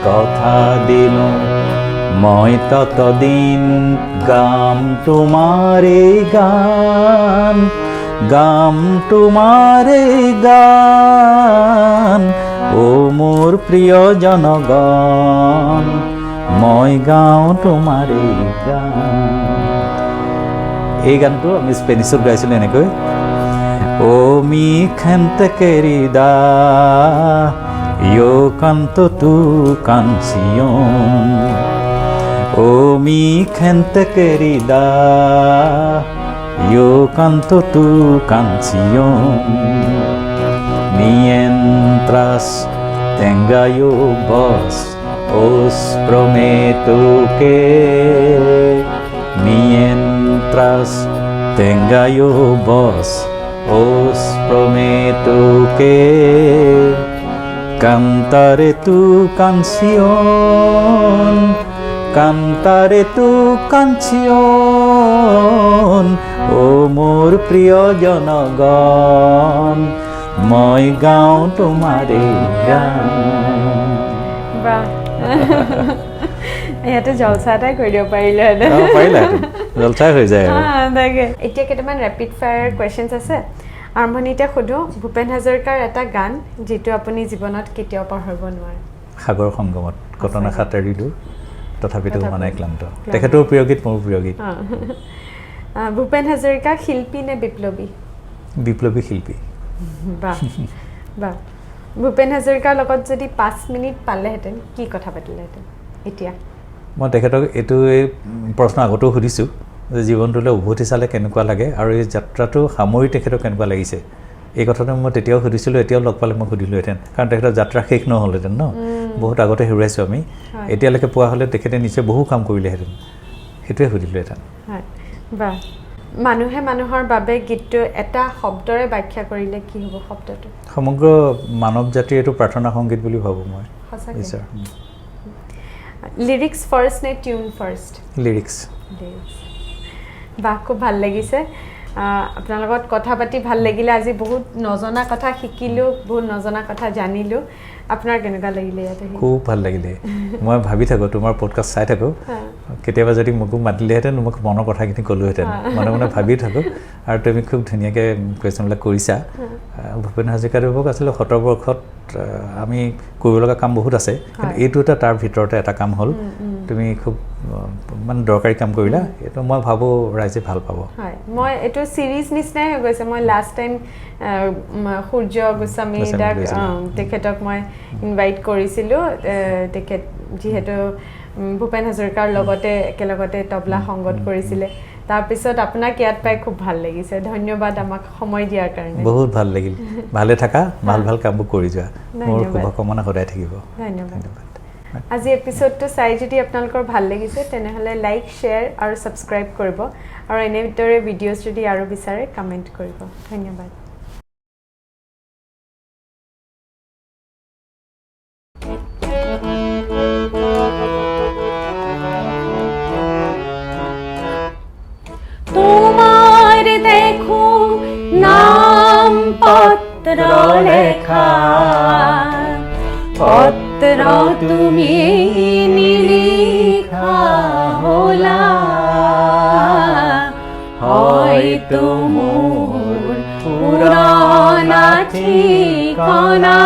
কথা দিলোঁ মই ততদিন গাম তোমাৰে গান গাম তোমাৰে গান ও মোৰ প্ৰিয় জনগণ মই গাওঁ তোমাৰে গান এই গানটো আমি স্পেনিছত গাইছিলোঁ এনেকৈ ও মি gente querida yo canto tu canción o mi gente querida yo canto tu canción mientras tenga yo voz os prometo que mientras tenga yo voz os prometo que cantaré tu canción cantaré tu canción ও মোৰ প্ৰিয় জনগণ মই গাওঁ তোমাৰে গান বাহ ইয়াতে জলচা এটাই কৰি দিব পাৰিলে পাৰিলা জলচাই হৈ যায় তাকে এতিয়া কেইটামান ৰেপিড ফায়াৰ কুৱেশ্যনছ আছে আৰম্ভণিতে সোধো ভূপেন হাজৰিকাৰ এটা গান যিটো আপুনি জীৱনত কেতিয়াও পাহৰিব নোৱাৰে সাগৰ সংগমত কটনা খাত এৰিলোঁ তথাপিতো হোৱা নাই ক্লান্ত তেখেতৰ প্ৰিয় গীত মোৰ প্ৰিয় গীত ভূপেন হাজৰিকা শিল্পী নে বিপ্লৱী বিপ্লৱী শিল্পী বাহ বাহ ভূপেন হাজৰিকাৰ লগত যদি 5 মিনিট পালেহেঁতেন কি কথা পাতিলেহেঁতেন এতিয়া মই তেখেতক এইটো প্ৰশ্ন আগতেও সুধিছোঁ যে জীৱনটোলৈ উভতি চালে কেনেকুৱা লাগে আৰু এই যাত্ৰাটো সামৰি তেখেতক কেনেকুৱা লাগিছে এই কথাটো মই তেতিয়াও সুধিছিলোঁ এতিয়াও লগ পালে মই সুধিলোহেঁতেন কাৰণ তেখেতৰ যাত্ৰা শেষ নহ'লহেঁতেন ন বহুত আগতে হেৰুৱাইছোঁ আমি এতিয়ালৈকে পোৱা হ'লে তেখেতে নিশ্চয় বহু কাম কৰিলেহেঁতেন সেইটোৱে সুধিলোহেঁতেন বাহ মানুহে মানুহৰ বাবে গীতটো এটা শব্দৰে ব্যাখ্যা কৰিলে কি হ'ব শব্দটো সমগ্ৰ মানৱ জাতিৰ এইটো প্ৰাৰ্থনা সংগীত বুলি ভাবোঁ মই নিশ্চয় লিৰিক্স ফাৰ্ষ্ট নে টিউন ফাৰ্ষ্ট লিৰিক্স বাহ খুব ভাল লাগিছে আপোনাৰ লগত কথা পাতি ভাল লাগিলে আজি বহুত নজনা কথা শিকিলোঁ বহুত নজনা কথা জানিলোঁ আপোনাৰ কেনেকুৱা লাগিলে ইয়াতে খুব ভাল লাগিলে মই ভাবি থাকোঁ তোমাৰ পডকাষ্ট চাই থাকোঁ কেতিয়াবা যদি মোকো মাতিলেহেঁতেন মোক মনৰ কথাখিনি ক'লোহেঁতেন মনে মনে ভাবি থাকোঁ আৰু তুমি খুব ধুনীয়াকৈ কুৱেশ্যনবিলাক কৰিছা ভূপেন হাজৰিকাদেৱক আচলতে ১৭ বৰ্ষত আমি কৰিব লগা কাম বহুত আছে কিন্তু এইটো তাৰ ভিতৰতে এটা কাম হ'ল তুমি খুব মানে দৰকাৰী কাম কৰিলা এইটো মই ভাবোঁ ৰাইজে ভাল পাব হয় মই এইটো ছিৰিজ নিচিনাই হৈ গৈছে মই লাষ্ট টাইম সূৰ্য গোস্বামী তেখেতক মই ইনভাইট কৰিছিলোঁ তেখেত যিহেতু ভূপেন হাজৰিকাৰ লগতে একেলগতে তবলা সংগত কৰিছিলে তাৰপিছত আপোনাক ইয়াত পাই খুব ভাল লাগিছে ধন্যবাদ আমাক সময় দিয়াৰ কাৰণে বহুত ভাল লাগিল ভালে থাকা ভাল ভাল কামবোৰ কৰি যোৱা মোৰ শুভকামনা সদায় থাকিব ধন্যবাদ আজি এপিছডটো চাই যদি আপোনালোকৰ ভাল লাগিছে তেনেহ'লে লাইক শ্বেয়াৰ আৰু ছাবস্ক্ৰাইব কৰিব আৰু এনেদৰে ভিডিঅ'ছ যদি আৰু বিচাৰে কমেণ্ট কৰিব ধন্যবাদ তোমাৰ দেখো নাম পত্ৰ লেখা পত্ৰ তুমি নিলিখা হলা হয়তো মোৰ পুৰানা ঠিকানা